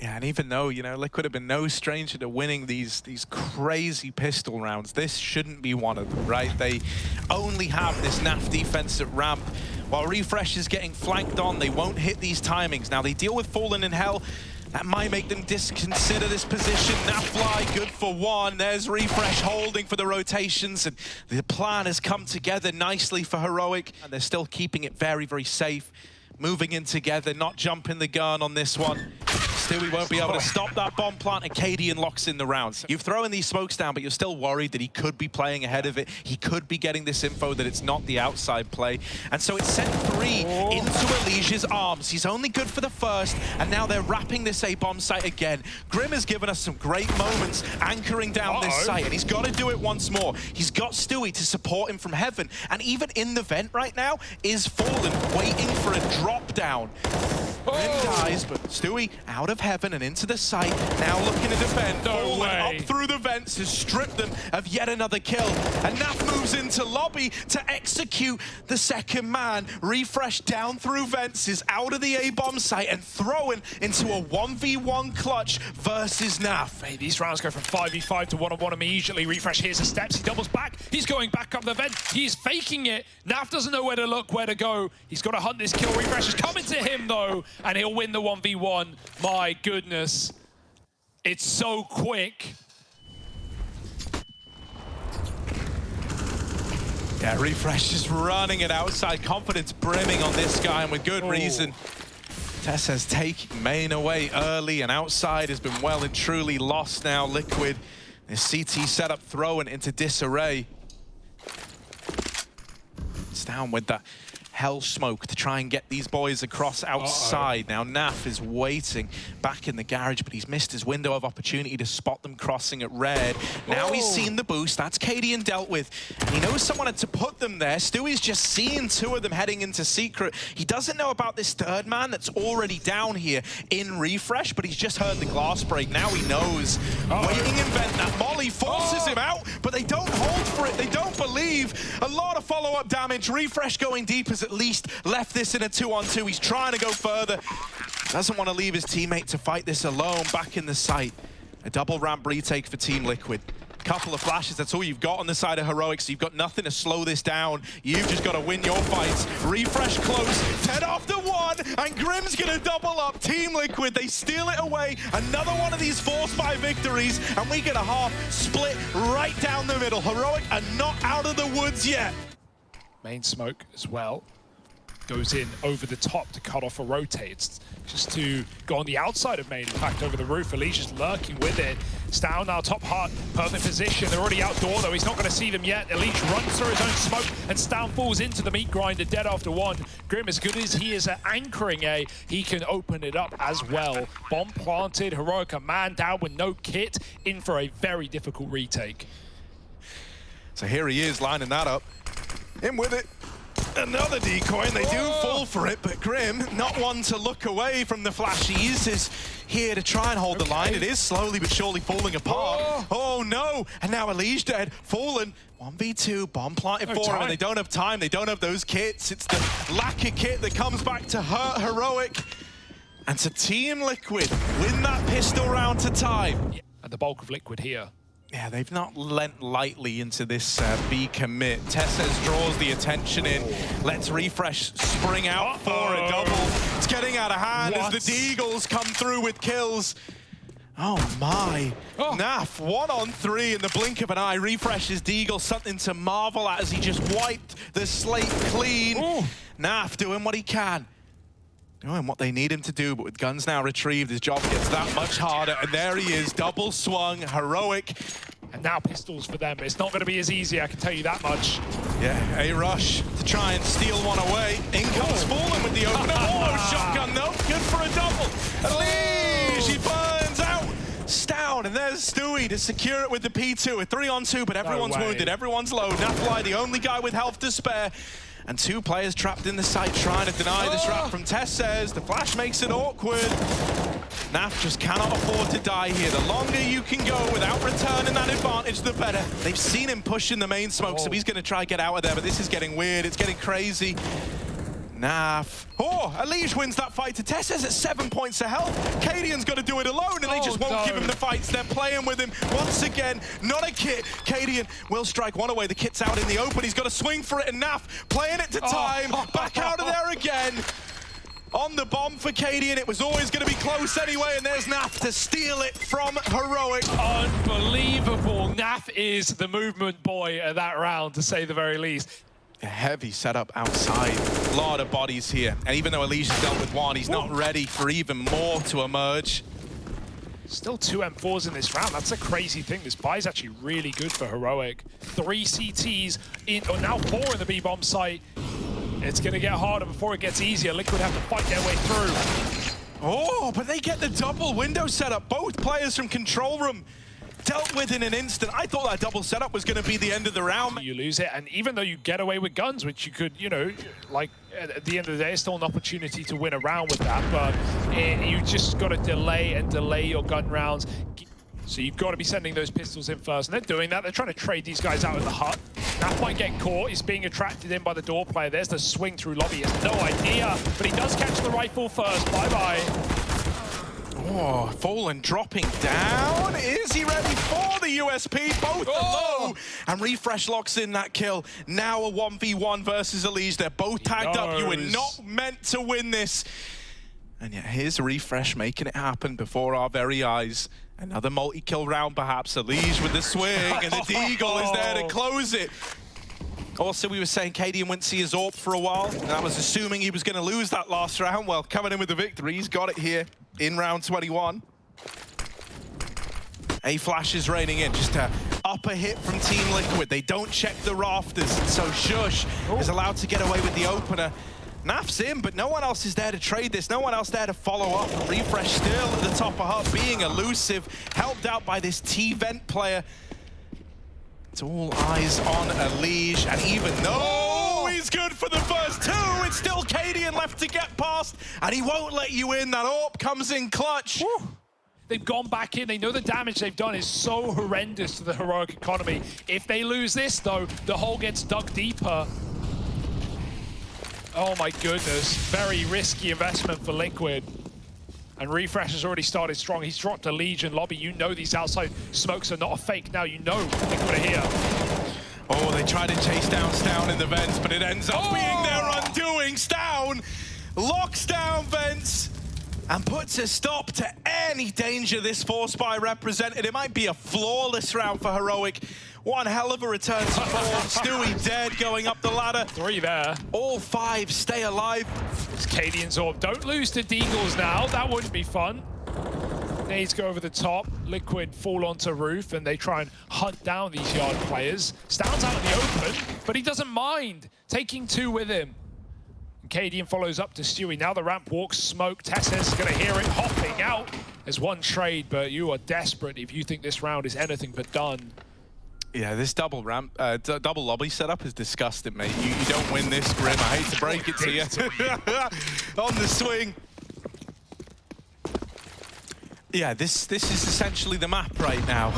Yeah, and even though, you know, Liquid have been no stranger to winning these crazy pistol rounds, this shouldn't be one of them, right? They only have this NAF defense at ramp. While Refresh is getting flanked on, they won't hit these timings. Now, they deal with Fallen in Hell. That might make them disconsider this position. NAF fly, good for one. There's Refresh holding for the rotations, and the plan has come together nicely for Heroic. And they're still keeping it very, very safe. Moving in together, not jumping the gun on this one. Stewie won't be able to stop that bomb plant, and Cadian locks in the rounds. You've thrown these smokes down, but you're still worried that he could be playing ahead of it. He could be getting this info that it's not the outside play. And so it's sent 3 into Elige's arms. He's only good for the first, and now they're wrapping this A-bomb site again. Grim has given us some great moments anchoring down this site, and he's got to do it once more. He's got Stewie to support him from heaven, and even in the vent right now is Fallen waiting for a drop down. Grim dies, but Stewie out of heaven and into the site, now looking to defend. No way. Up through the vents to strip them of yet another kill. And Naf moves into lobby to execute the second man. Refresh down through vents, is out of the A-bomb site and thrown into a 1v1 clutch versus Naf. Hey, these rounds go from 5v5 to 1-on-1 immediately. Refresh hears the steps, he doubles back, he's going back up the vent, he's faking it. Naf doesn't know where to look, where to go. He's got to hunt this kill. Refresh is coming to him though, and he'll win the 1v1. My goodness. It's so quick. Yeah, Refresh is running it outside. Confidence brimming on this guy, and with good reason. Tessez taking main away early, and outside has been well and truly lost now. Liquid, this CT setup thrown into disarray. It's down with that hell smoke to try and get these boys across outside. Now Naf is waiting back in the garage, but he's missed his window of opportunity to spot them crossing at red. Now he's seen the boost. That's Cadian dealt with. And he knows someone had to put them there. Stewie's just seen 2 of them heading into secret. He doesn't know about this third man that's already down here in Refresh, but he's just heard the glass break. Now he knows. Waiting in vent. That molly forces him out, but they don't hold for it. They don't believe. A lot of follow-up damage. Refresh going deep has at least left this in a 2-on-2. He's trying to go further. Doesn't want to leave his teammate to fight this alone back in the site. A double ramp retake for Team Liquid. Couple of flashes, that's all you've got on the side of Heroic, so you've got nothing to slow this down. You've just got to win your fights. Refresh close, 10 after 1, and Grim's gonna double up. Team Liquid, they steal it away. Another one of these force by victories, and we get a half split right down the middle. Heroic are not out of the woods yet. Main smoke as well. Goes in over the top to cut off a rotate. It's just to go on the outside of main, in fact, over the roof. Elise just lurking with it. Stow now top heart, perfect position. They're already outdoor though, he's not going to see them yet. Elise runs through his own smoke, and Stow falls into the meat grinder, dead after 1. Grim, as good as he is at anchoring A, he can open it up as well. Bomb planted, Heroic a man down with no kit, in for a very difficult retake. So here he is lining that up. In with it. Another decoy, and they do fall for it, but Grim, not one to look away from the flashies, is here to try and hold the line. It is slowly but surely falling apart. Oh no! And now Elise dead, fallen. 1v2, bomb planted for him, and they don't have time, they don't have those kits. It's the lack of kit that comes back to hurt Heroic. And to Team Liquid, win that pistol round to time. And the bulk of Liquid here. Yeah, they've not lent lightly into this B commit. Tesses draws the attention in. Let's Refresh spring out for a double. It's getting out of hand as the Deagles come through with kills. Oh my. Naf, 1 on 3 in the blink of an eye. Refreshes Deagle, something to marvel at as he just wiped the slate clean. Naf doing what he can. Doing what they need him to do, but with guns now retrieved, his job gets that much harder. And there he is, double swung, Heroic. And now pistols for them. It's not going to be as easy, I can tell you that much. Yeah, a rush to try and steal one away. In comes Fallen with the opener. Oh, shotgun though, good for a double. Elise, he burns out. Stown, and there's Stewie to secure it with the P2. A 3-on-2, but everyone's wounded, everyone's low. Nafly, the only guy with health to spare. And 2 players trapped in the site trying to deny this wrap from Tesses. The flash makes it awkward. Naf just cannot afford to die here. The longer you can go without returning that advantage, the better. They've seen him push in the main smoke, so he's going to try and get out of there, but this is getting weird. It's getting crazy. Naf. Oh, Elise wins that fight to Tesses at 7 points of health. Cadian's got to do it alone, and they just won't give him the fights. They're playing with him once again. Not a kit. Cadian will strike one away. The kit's out in the open. He's got to swing for it, and Naf playing it to time. Back out of there again. On the bomb for Cadian. It was always going to be close anyway, and there's Naf to steal it from Heroic. Unbelievable. Naf is the movement boy of that round, to say the very least. A heavy setup outside. A lot of bodies here. And even though Elise has dealt with 1, he's not ready for even more to emerge. Still 2 M4s in this round. That's a crazy thing. This buy is actually really good for Heroic. 3 CTs, or now 4 in the B-bomb site. It's going to get harder before it gets easier. Liquid have to fight their way through. Oh, but they get the double window setup. Both players from control room dealt with in an instant. I thought that double setup was going to be the end of the round. You lose it, and even though you get away with guns, which you could, you know, like at the end of the day, it's still an opportunity to win a round with that, but you just got to delay and delay your gun rounds. So you've got to be sending those pistols in first, and they're doing that. They're trying to trade these guys out in the hut. Naf might get caught. He's being attracted in by the door player. There's the swing through lobby. He has no idea, but he does catch the rifle first. Bye-bye. Oh, Fallen dropping down. Is he ready for the USP? Both are low. And Refresh locks in that kill. Now a 1v1 versus Elise. They're both tagged up. You were not meant to win this. And yet here's Refresh making it happen before our very eyes. Another multi-kill round perhaps. Elise with the swing, and the Deagle is there to close it. Also, we were saying Cadian wouldn't see his AWP for a while, and I was assuming he was going to lose that last round. Well, coming in with the victory, he's got it here in round 21. A flash is raining in, just a upper hit from Team Liquid. They don't check the rafters, so Shush is allowed to get away with the opener. Naf's in, but no one else is there to trade this. No one else there to follow up. Refresh still at the top of hut, being elusive, helped out by this T-Vent player. It's all eyes on Elise, and even though he's good for the first 2, it's still Cadian left to get past, and he won't let you in. That AWP comes in clutch. Woo. They've gone back in. They know the damage they've done is so horrendous to the Heroic economy. If they lose this, though, the hole gets dug deeper. Oh my goodness, very risky investment for Liquid. And REFREZH has already started strong. He's dropped a Legion lobby. You know these outside smokes are not a fake now. You know Liquid are here. Oh, they try to chase down Stown in the vents, but it ends up being their undoing. Stown locks down vents and puts a stop to any danger this Force by represented. It might be a flawless round for Heroic. One hell of a return to form. Stewie dead going up the ladder. 3 there. All 5 stay alive. It's Cadian's orb. Don't lose to Deagles now. That wouldn't be fun. Nades go over the top. Liquid fall onto roof, and they try and hunt down these yard players. Stown's out in the open, but he doesn't mind taking 2 with him. Cadian follows up to Stewie. Now the ramp walks, smoke. Tesses is going to hear it hopping out. There's one trade, but you are desperate if you think this round is anything but done. Yeah, this double ramp, double lobby setup is disgusting, mate. You don't win this, Grim. I hate to break it to you. On the swing. Yeah, this is essentially the map right now.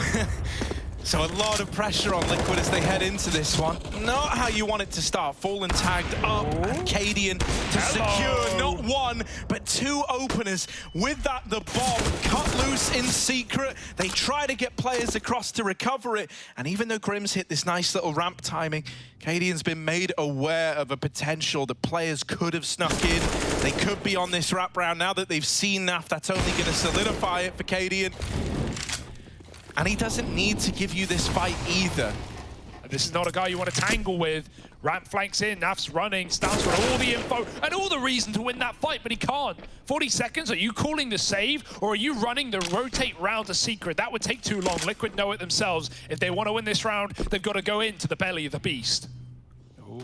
So a lot of pressure on Liquid as they head into this one. Not how you want it to start. Fallen tagged up, and Cadian to secure not 1, but 2 openers. With that, the bomb cut loose in secret. They try to get players across to recover it. And even though Grim's hit this nice little ramp timing, Cadian's been made aware of a potential that players could have snuck in. They could be on this wrap round. Now that they've seen NAF, that's only going to solidify it for Cadian. And he doesn't need to give you this fight either. This is not a guy you want to tangle with. Ramp flanks in, Naf's running, Stown's got all the info and all the reason to win that fight, but he can't. 40 seconds, are you calling the save, or are you running the rotate round to secret? That would take too long. Liquid know it themselves. If they want to win this round, they've got to go into the belly of the beast. Ooh.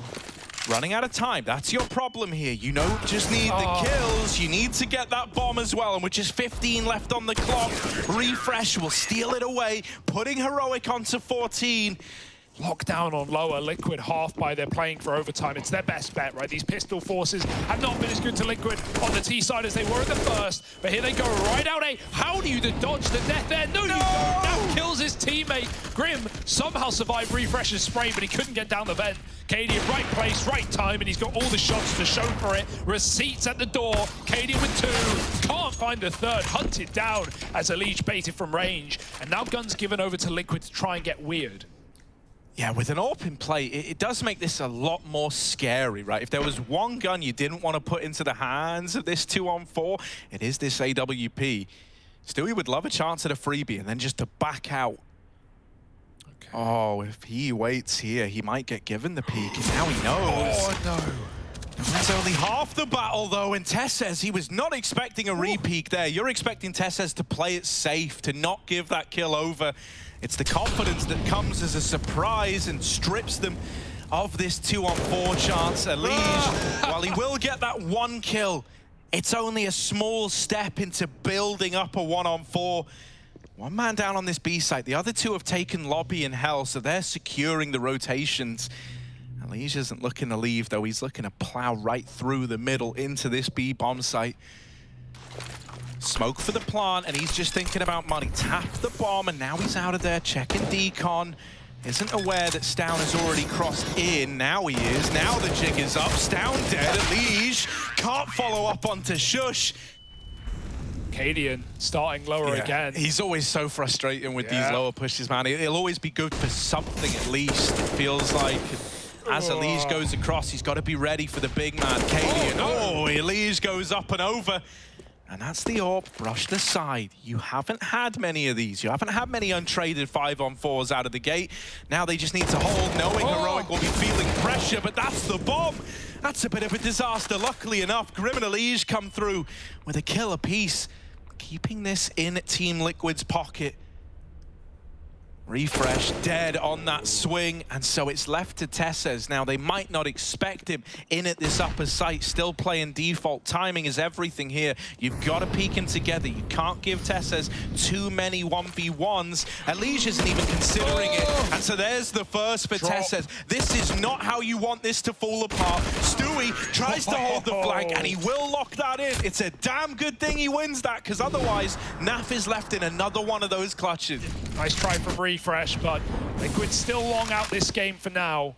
Running out of time, that's your problem here. You don't just need the kills, you need to get that bomb as well, and with just 15 left on the clock, REFREZH will steal it away, putting Heroic onto 14. Lockdown on lower, Liquid half by they're playing for overtime. It's their best bet, right? These pistol forces have not been as good to Liquid on the T side as they were at the first, but here they go right out A. How do you dodge the death there? No, you don't. That kills his teammate. Grim somehow survived REFREZH's spray, but he couldn't get down the vent. Cadian, right place, right time, and he's got all the shots to show for it. Receipts at the door. Cadian with 2. Can't find the third. Hunted down as ESL baited from range. And now gun's given over to Liquid to try and get weird. Yeah, with an AWP in play, it does make this a lot more scary, right? If there was one gun you didn't want to put into the hands of this 2-on-4, it is this AWP. Stewie would love a chance at a freebie and then just to back out. Okay. Oh, if he waits here, he might get given the peek, and now he knows. Oh, no. That's only half the battle, though, and Tess says he was not expecting a re-peek there. You're expecting Tess says to play it safe, to not give that kill over. It's the confidence that comes as a surprise and strips them of this 2-on-4 chance. ESL, while he will get that 1 kill, it's only a small step into building up a 1-on-4. 1 man down on this B site. The other 2 have taken lobby and hell, so they're securing the rotations. ESL isn't looking to leave, though. He's looking to plow right through the middle into this B bomb site. Smoke for the plant, and he's just thinking about money. Tap the bomb, and now he's out of there, checking decon. Isn't aware that Stown has already crossed in. Now he is. Now the jig is up. Stown dead. ESL can't follow up onto Shush. Cadian starting lower again. He's always so frustrating with these lower pushes, man. It'll always be good for something at least. It feels like as ESL goes across, he's got to be ready for the big man, Cadian. ESL goes up and over. And that's the AWP brushed aside. You haven't had many of these. You haven't had many untraded 5-on-4s out of the gate. Now they just need to hold, knowing Heroic will be feeling pressure, but that's the bomb. That's a bit of a disaster. Luckily enough, Grim and ESL come through with a kill apiece, keeping this in Team Liquid's pocket. REFREZH dead on that swing, and so it's left to Tesses. Now, they might not expect him in at this upper site, still playing default. Timing is everything here. You've got to peek them together. You can't give Tesses too many 1v1s. ESL isn't even considering it, and so there's the first for Tesses. This is not how you want this to fall apart. Stewie tries to hold the flank, and he will lock that in. It's a damn good thing he wins that, because otherwise, NAF is left in another one of those clutches. Nice try from REFREZH, but Liquid still long out this game for now.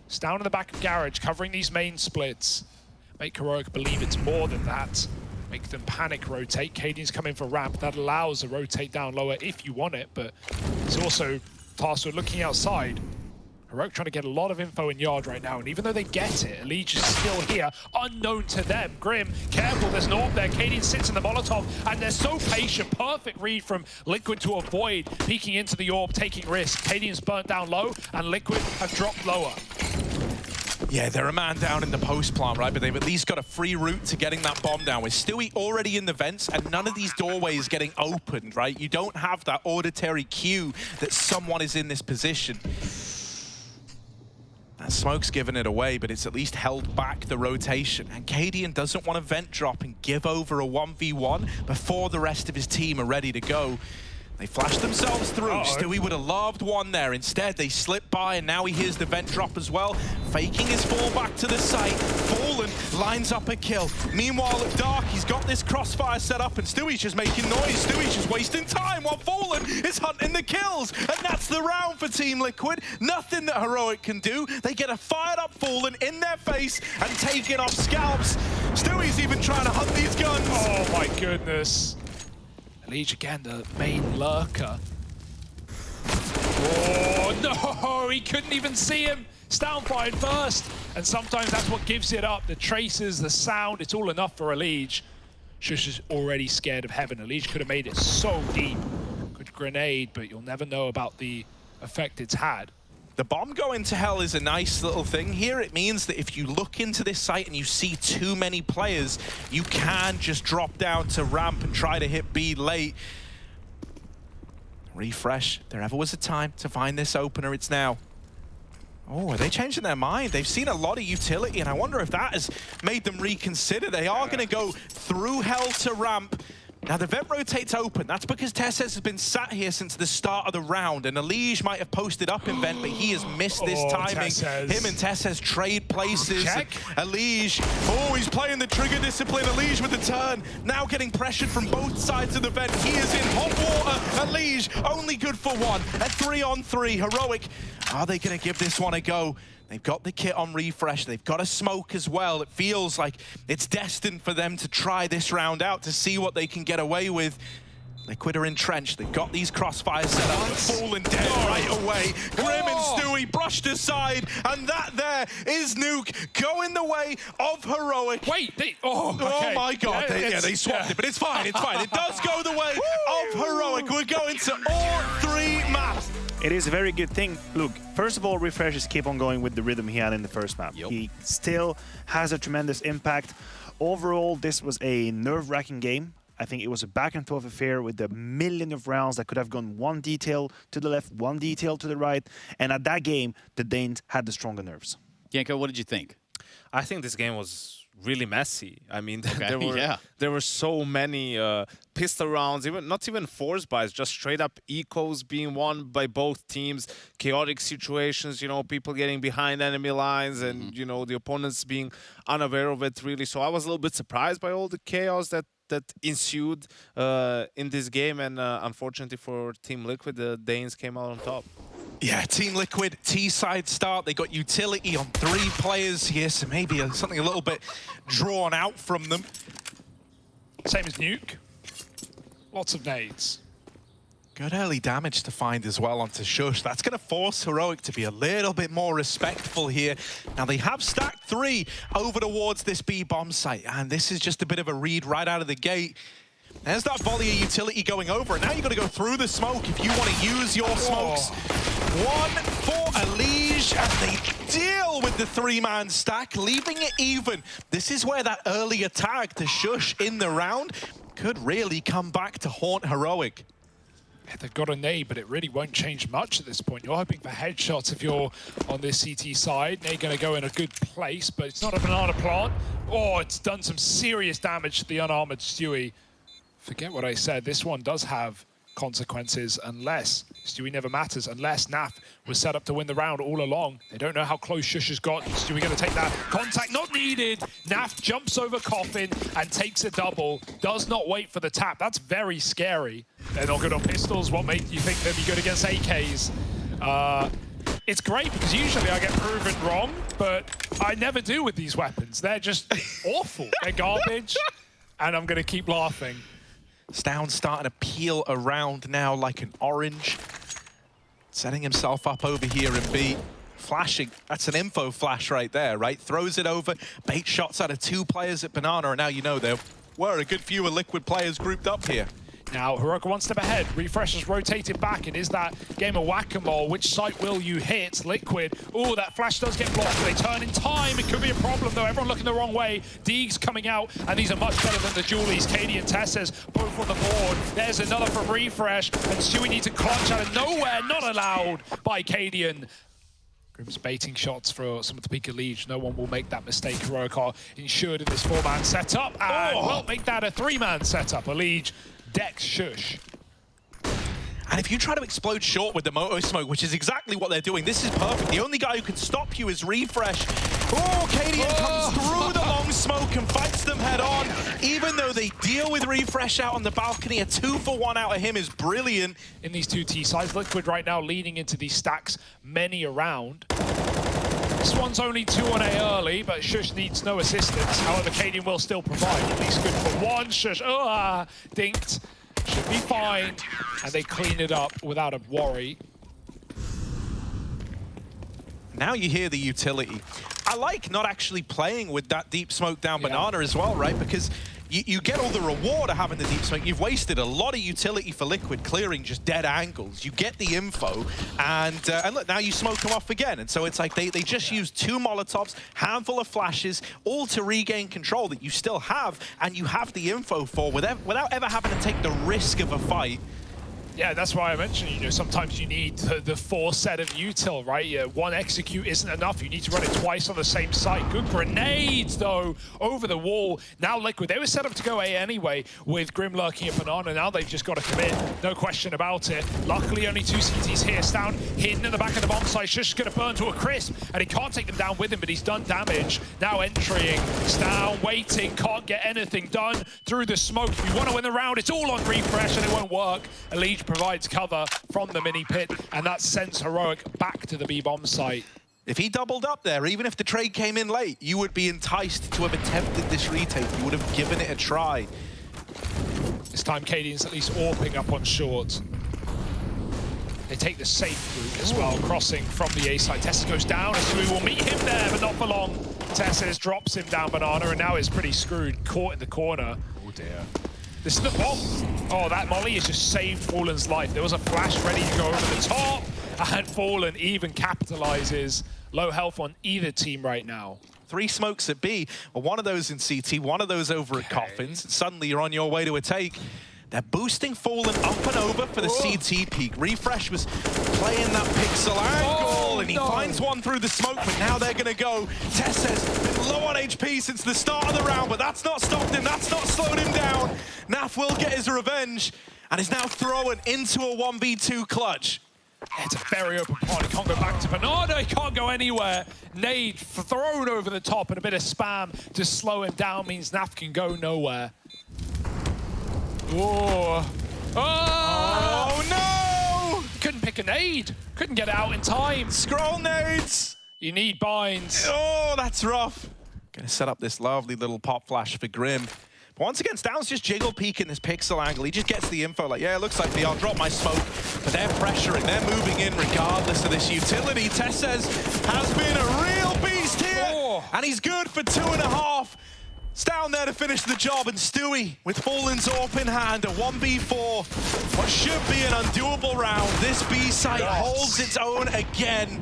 It's down in the back of Garage, covering these main splits. Make Heroic believe it's more than that. make them panic rotate. Cadian's coming for ramp. That allows a rotate down lower if you want it, but it's also tasked with looking outside. Heroic trying to get a lot of info in yard right now, and even though they get it, Allegiance is still here, unknown to them. Grim, careful, there's an orb there. Cadian sits in the Molotov, and they're so patient. Perfect read from Liquid to avoid peeking into the orb, taking risk. Cadian's burnt down low, and Liquid have dropped lower. Yeah, they're a man down in the post plant, right? But they've at least got a free route to getting that bomb down. With Stewie already in the vents, and none of these doorways getting opened, right? You don't have that auditory cue that someone is in this position. That smoke's given it away, but it's at least held back the rotation. And Cadian doesn't want to vent drop and give over a 1v1 before the rest of his team are ready to go. They flashed themselves through. Stewie would have loved one there. Instead, they slip by, and now he hears the vent drop as well. Faking his fall back to the site. Fallen lines up a kill. Meanwhile, at Dark, he's got this crossfire set up, and Stewie's just making noise. Stewie's just wasting time while Fallen is hunting the kills. And that's the round for Team Liquid. Nothing that Heroic can do. They get a fired up Fallen in their face and taking off scalps. Stewie's even trying to hunt these guns. Oh my goodness. Allegiance again, the main lurker. Oh no, he couldn't even see him. Downfired first, and sometimes that's what gives it up. The traces, the sound, it's all enough for Allegiance. Shush is already scared of heaven. Allegiance could have made it so deep. Good grenade, but you'll never know about the effect it's had. The bomb going to hell is a nice little thing here. It means that if you look into this site and you see too many players, you can just drop down to ramp and try to hit B late. Refresh. There ever was a time to find this opener, it's now. Oh, are they changing their mind? They've seen a lot of utility, and I wonder if that has made them reconsider. They are going to go through hell to ramp. Now, the vent rotates open. That's because Tesses has been sat here since the start of the round, and Allegiance might have posted up in vent, but he has missed this timing. Tesses. Him and Tesses trade places. Check. Allegiance, oh, he's playing the trigger discipline. Allegiance with the turn. Now getting pressured from both sides of the vent. He is in hot water. Allegiance only good for one. At 3-on-3, Heroic, are they going to give this one a go? They've got the kit on Refresh. They've got a smoke as well. It feels like it's destined for them to try this round out to see what they can get away with. Liquid are entrenched. They've got these crossfires set up. Fallen dead right away. Grim and Stewie brushed aside, and that there is Nuke going the way of Heroic. Wait, they... Oh my God. They swapped it, but it's fine. It's fine. It does go the way of Heroic. We're going to all three maps. It is a very good thing. Look, first of all, Refresh just keep on going with the rhythm he had in the first map. Yep. He still has a tremendous impact. Overall, this was a nerve-wracking game. I think it was a back-and-forth affair with a million of rounds that could have gone one detail to the left, one detail to the right. And at that game, the Danes had the stronger nerves. Yanko, what did you think? I think this game was really messy. I mean, Okay, there were so many pistol rounds, not even force buys, just straight up ecos being won by both teams, chaotic situations, you know, people getting behind enemy lines and, you know, the opponents being unaware of it, really. So I was a little bit surprised by all the chaos that ensued in this game, and unfortunately for Team Liquid, the Danes came out on top. Yeah, Team Liquid, T-side start. They got utility on 3 players here, so maybe something a little bit drawn out from them. Same as Nuke. Lots of nades. Good early damage to find as well onto Shush. That's going to force Heroic to be a little bit more respectful here. Now, they have stacked 3 over towards this B-bomb site, and this is just a bit of a read right out of the gate. There's that volley of utility going over, and now you've got to go through the smoke if you want to use your smokes. 1 for Allegiance, and they deal with the 3-man stack, leaving it even. This is where that earlier tag to Shush in the round could really come back to haunt Heroic. Yeah, they've got a nade, but it really won't change much at this point. You're hoping for headshots if you're on this CT side. They're going to go in a good place, but it's not a banana plant. Oh, it's done some serious damage to the unarmored Stewie. Forget what I said. This one does have consequences unless Stewie never matters, unless Naf was set up to win the round all along. They don't know how close Shush has got. Stewie going to take that. Contact not needed. Naf jumps over Coffin and takes a double. Does not wait for the tap. That's very scary. They're not good on pistols. What makes you think they'd be good against AKs? It's great because usually I get proven wrong, but I never do with these weapons. They're just awful. They're garbage. And I'm going to keep laughing. Stown starting to peel around now like an orange. Setting himself up over here in B. Flashing, that's an info flash right there, right? Throws it over, bait shots out of 2 players at Banana, and now you know there were a good few of Liquid players grouped up here. Now, Heroic one step ahead. Refresh has rotated back. It is that game of whack-a-mole. Which site will you hit? Liquid. Oh, that flash does get blocked. They turn in time. It could be a problem, though. Everyone looking the wrong way. Deegs coming out, and these are much better than the Julies. Katie and Tesses both on the board. There's another from Refresh, and Stewie needs a clutch out of nowhere. Not allowed by Cadian. Grim's baiting shots for some of the peak of Liege. No one will make that mistake. Heroic are insured in this 4-man setup, and will make that a 3-man setup. A Liege Dex Shush. And if you try to explode short with the Moto Smoke, which is exactly what they're doing, this is perfect. The only guy who can stop you is Refresh. Oh, Cadian comes through the long smoke and fights them head on. Even though they deal with Refresh out on the balcony, a 2-for-1 out of him is brilliant. In these 2 T-sides, Liquid right now leading into these stacks, many around. This one's only 2 on A early, but Shush needs no assistance. However, Cadian will still provide. At least good for 1. Shush, dinked. Should be fine. And they clean it up without a worry. Now you hear the utility. I like not actually playing with that deep smoke down Banana as well, right? Because you get all the reward of having the deep smoke. You've wasted a lot of utility for Liquid clearing just dead angles. You get the info, and look, now you smoke them off again. And so it's like they just use 2 Molotovs, handful of flashes, all to regain control that you still have, and you have the info for without ever having to take the risk of a fight. Yeah, that's why I mentioned, you know, sometimes you need the 4 set of util, right? Yeah, 1 execute isn't enough. You need to run it twice on the same site. Good grenades, though, over the wall. Now Liquid, they were set up to go A anyway with Grim lurking at Banana. Now they've just got to commit. No question about it. Luckily, only 2 CTs here. Stown hidden in the back of the bomb site. Shush is going to burn to a crisp, and he can't take them down with him, but he's done damage. Now entering. Stown waiting, can't get anything done through the smoke. If you want to win the round, it's all on Refresh, and it won't work. Elite provides cover from the mini pit, and that sends Heroic back to the B-bomb site. If he doubled up there, even if the trade came in late, you would be enticed to have attempted this retake. You would have given it a try. This time, Cadian's at least AWPing up on short. They take the safe route as well, crossing from the A side. Tesses goes down, and Stewie will meet him there, but not for long. Tesses drops him down Banana, and now is pretty screwed, caught in the corner. Oh dear. This is the bomb. Oh, that molly has just saved Fallen's life. There was a flash ready to go over the top, and Fallen even capitalizes. Low health on either team right now. 3 smokes at B, well, 1 of those in CT, 1 of those over at Coffins. Suddenly you're on your way to a take. They're boosting Fallen up and over for the CT peak. Refresh was playing that pixel angle, and he finds one through the smoke, but now they're going to go. Tess says, been low on HP since the start of the round, but that's not stopped him, that's not slowed him down. Naf will get his revenge, and is now thrown into a 1v2 clutch. It's a very open pond. He can't go back to Banana. He can't go anywhere. Nade thrown over the top, and a bit of spam to slow him down means Naf can go nowhere. Oh. Oh no! Couldn't pick a nade. Couldn't get it out in time. Scroll nades! You need binds. Oh, that's rough. Gonna set up this lovely little pop flash for Grim. But once again, Stown's just jiggle peeking this pixel angle. He just gets the info like, yeah, it looks like me, I'll drop my smoke. But they're pressuring, they're moving in regardless of this utility. Tess says, has been a real beast here. And he's good for 2.5. Stown there to finish the job, and Stewie with Fallen's AWP in hand, a 1v4. What should be an undoable round. This B site holds its own again.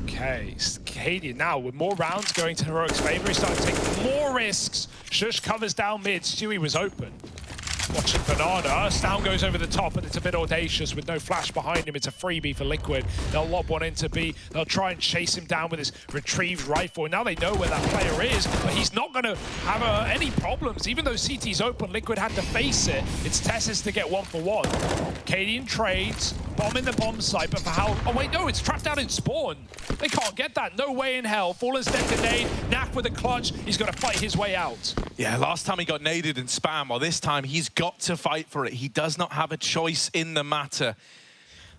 Okay, Cadian now with more rounds going to Heroic's favor. He's starting to take more risks. Shush covers down mid. Stewie was open. Watching Banana. Stown goes over the top, and it's a bit audacious with no flash behind him. It's a freebie for Liquid. They'll lob one into B. They'll try and chase him down with his retrieved rifle. Now they know where that player is, but he's not going to have any problems. Even though CT's open, Liquid had to face it. It's Tesses to get 1-for-1. Cadian trades, bomb in the bomb site, but for how... Oh, wait, no, it's trapped out in spawn. They can't get that. No way in hell. Fallen's dead to nade. Naf with a clutch. He's got to fight his way out. Yeah, last time he got naded in spam. Well, this time he's got to fight for it. He does not have a choice in the matter.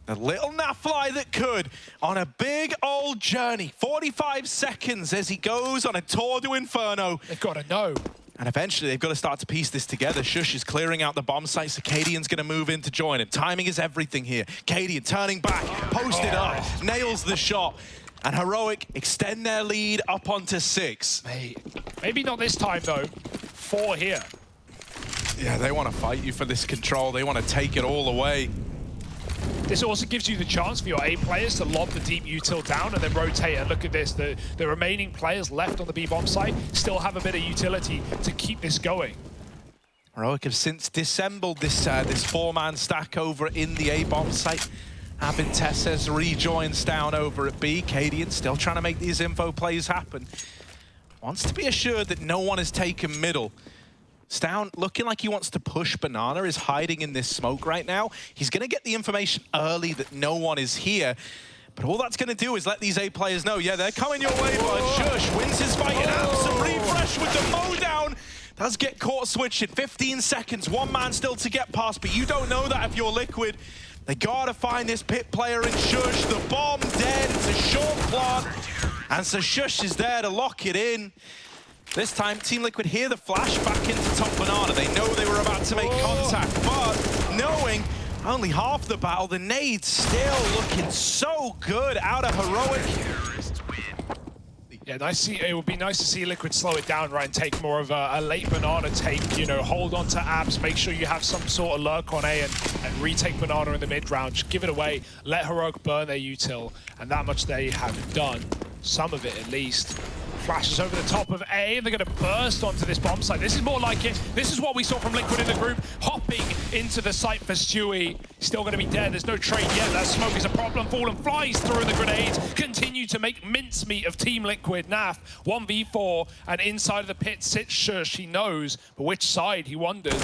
The little Nafly that could, on a big old journey. 45 seconds as he goes on a tour to Inferno. They've got to know. And eventually they've got to start to piece this together. Sjuush is clearing out the bomb site, so Cadian's going to move in to join him. Timing is everything here. Cadian turning back, posted up, nails the shot. And Heroic extend their lead up onto 6. Maybe not this time, though. 4 here. Yeah, they want to fight you for this control. They want to take it all away. This also gives you the chance for your A players to lob the deep util down and then rotate. And look at this, the remaining players left on the B bomb site still have a bit of utility to keep this going. Heroic have since dissembled this 4-man stack over in the A bomb site. Having Tesses rejoins down over at B. Cadian still trying to make these info plays happen. Wants to be assured that no one has taken middle. Stown looking like he wants to push Banana, is hiding in this smoke right now. He's going to get the information early that no one is here. But all that's going to do is let these A players know, yeah, they're coming your way, but Sjuush wins his fight and Abs and Refresh with the mow down. Does get caught switching. 15 seconds, 1 man still to get past, but you don't know that if you're Liquid. They gotta find this pit player in Sjuush. The bomb dead, it's a short plant. And so Sjuush is there to lock it in. This time, Team Liquid hear the flash back into top Banana. They know they were about to make contact, but knowing only half the battle, the nades still looking so good out of Heroic. Yeah, it would be nice to see Liquid slow it down, right, and take more of a late Banana take, you know, hold on to Abs, make sure you have some sort of lurk on A and retake Banana in the mid-round. Just give it away, let Heroic burn their util, and that much they have done. Some of it, at least. Flashes over the top of A, and they're going to burst onto this bomb site. This is more like it. This is what we saw from Liquid in the group, hopping into the site for Stewie. Still going to be dead. There's no trade yet. That smoke is a problem. Fallen flies through the grenades. Continue to make mincemeat of Team Liquid. Naf, 1v4, and inside of the pit sits Sjuush. He knows, but which side, he wonders.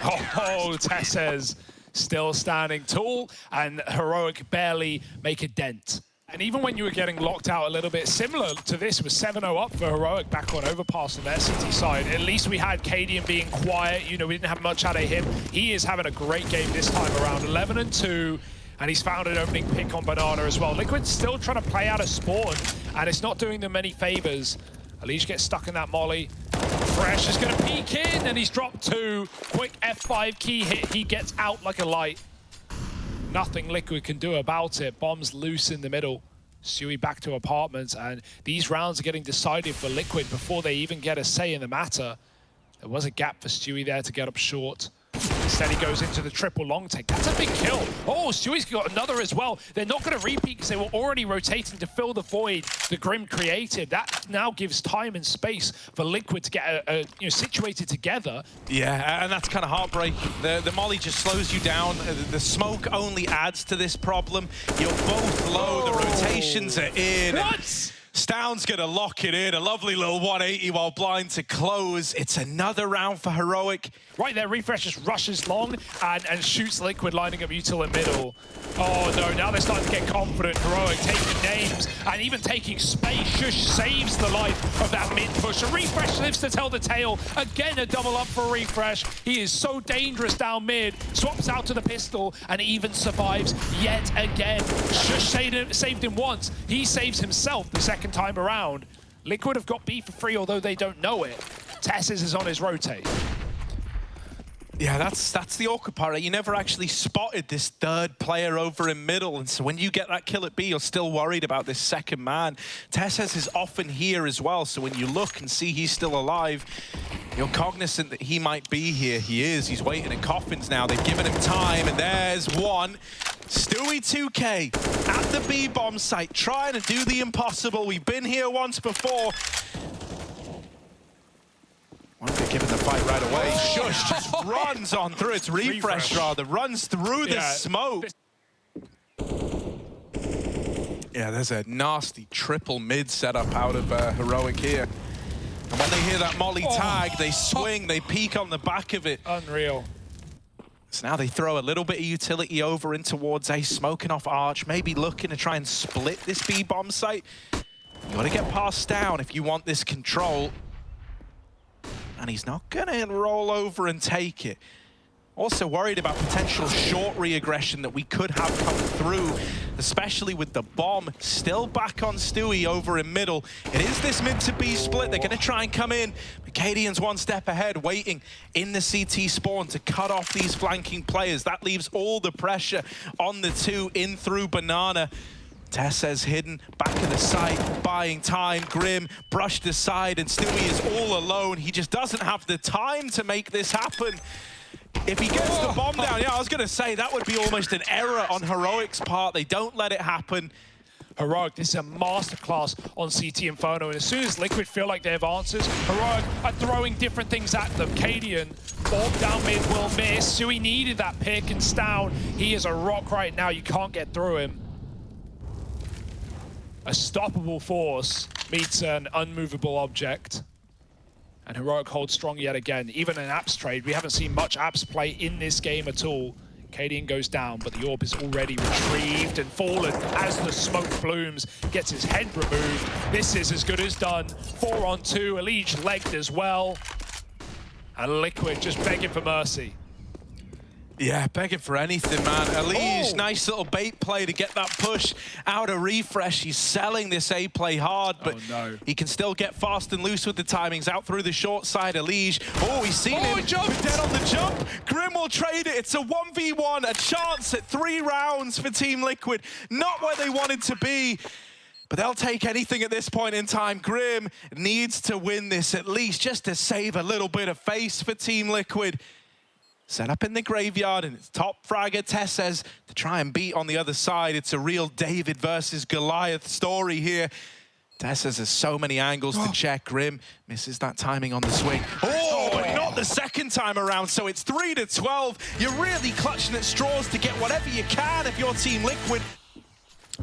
Oh, Tesses still standing tall, and Heroic barely make a dent. And even when you were getting locked out a little bit, similar to this, was 7-0 up for Heroic back on Overpass on their CT side. At least we had Cadian being quiet. You know, we didn't have much out of him. He is having a great game this time around, 11-2. And he's found an opening pick on Banana as well. Liquid's still trying to play out a spawn, and it's not doing them any favors. Alicia gets stuck in that molly. Fresh is going to peek in, and he's dropped 2. Quick F5 key hit. He gets out like a light. Nothing Liquid can do about it. Bombs loose in the middle. Stewie back to apartments, and these rounds are getting decided for Liquid before they even get a say in the matter. There was a gap for Stewie there to get up short. Instead, he goes into the triple long take. That's a big kill. Oh, Stewie's got another as well. They're not going to repeat because they were already rotating to fill the void the Grim created. That now gives time and space for Liquid to get situated together. Yeah, and that's kind of heartbreaking. The molly just slows you down. The smoke only adds to this problem. You're both low. The rotations are in. What? Stown's going to lock it in. A lovely little 180 while blind to close. It's another round for Heroic. Right there, Refresh just rushes long and shoots Liquid, lining up util in middle. Oh no, now they're starting to get confident. Heroic taking names and even taking space. Sjuush saves the life of that mid push. And Refresh lives to tell the tale. Again, a double up for Refresh. He is so dangerous down mid. Swaps out to the pistol and even survives yet again. Sjuush saved him once. He saves himself the second time around. Liquid have got B for free, although they don't know it. Tesses is on his rotate. Yeah, that's the awkward part. You never actually spotted this third player over in middle, and so when you get that kill at B, you're still worried about this second man. Tesses is often here as well, so when you look and see he's still alive, you're cognizant that he might be here. He is. He's waiting in coffins now. They've given him time, and there's one. Stewie 2K at the B bomb site, trying to do the impossible. We've been here once before. Won't get given the fight right away. Sjuush just runs on through. It's Refresh rather, runs through the smoke. Yeah, there's a nasty triple mid setup out of Heroic here. And when they hear that molly tag, they swing, they peek on the back of it. Unreal. So now they throw a little bit of utility over in towards A, smoking off Arch, maybe looking to try and split this B bomb site. You gotta get past down if you want this control. And he's not gonna roll over and take it. Also worried about potential short re-aggression that we could have come through, especially with the bomb still back on Stewie over in middle. It is this mid to B split. They're going to try and come in. But Cadian's one step ahead, waiting in the CT spawn to cut off these flanking players. That leaves all the pressure on the two in through Banana. Tessa's hidden back of the site, buying time. Grim brushed aside, and Stewie is all alone. He just doesn't have the time to make this happen. If he gets the bomb down, yeah, I was going to say that would be almost an error on Heroic's part. They don't let it happen. Heroic, this is a masterclass on CT Inferno, and as soon as Liquid feel like they have answers, Heroic are throwing different things at them. Cadian, bomb down mid will miss. Sui needed that pick, and Stown, he is a rock right now. You can't get through him. A stoppable force meets an unmovable object. And Heroic holds strong yet again. Even in Apps trade, we haven't seen much Apps play in this game at all. Cadian goes down, but the orb is already retrieved and fallen as the smoke blooms, gets his head removed. This is as good as done. 4 on 2, Elige legged as well. And Liquid just begging for mercy. Yeah, begging for anything, man. Elige, nice little bait play to get that push out of Refresh. He's selling this A play hard, but he can still get fast and loose with the timings. Out through the short side, Elige. Oh, he's seen him. Dead on the jump. Grim will trade it. It's a 1v1, a chance at 3 rounds for Team Liquid. Not where they wanted to be. But they'll take anything at this point in time. Grim needs to win this at least just to save a little bit of face for Team Liquid. Set up in the graveyard, and it's top fragger Tesses to try and beat on the other side. It's a real David versus Goliath story here. Tesses has so many angles to check. Grim misses that timing on the swing. Oh, but not the second time around, so it's 3-12. You're really clutching at straws to get whatever you can if you're Team Liquid.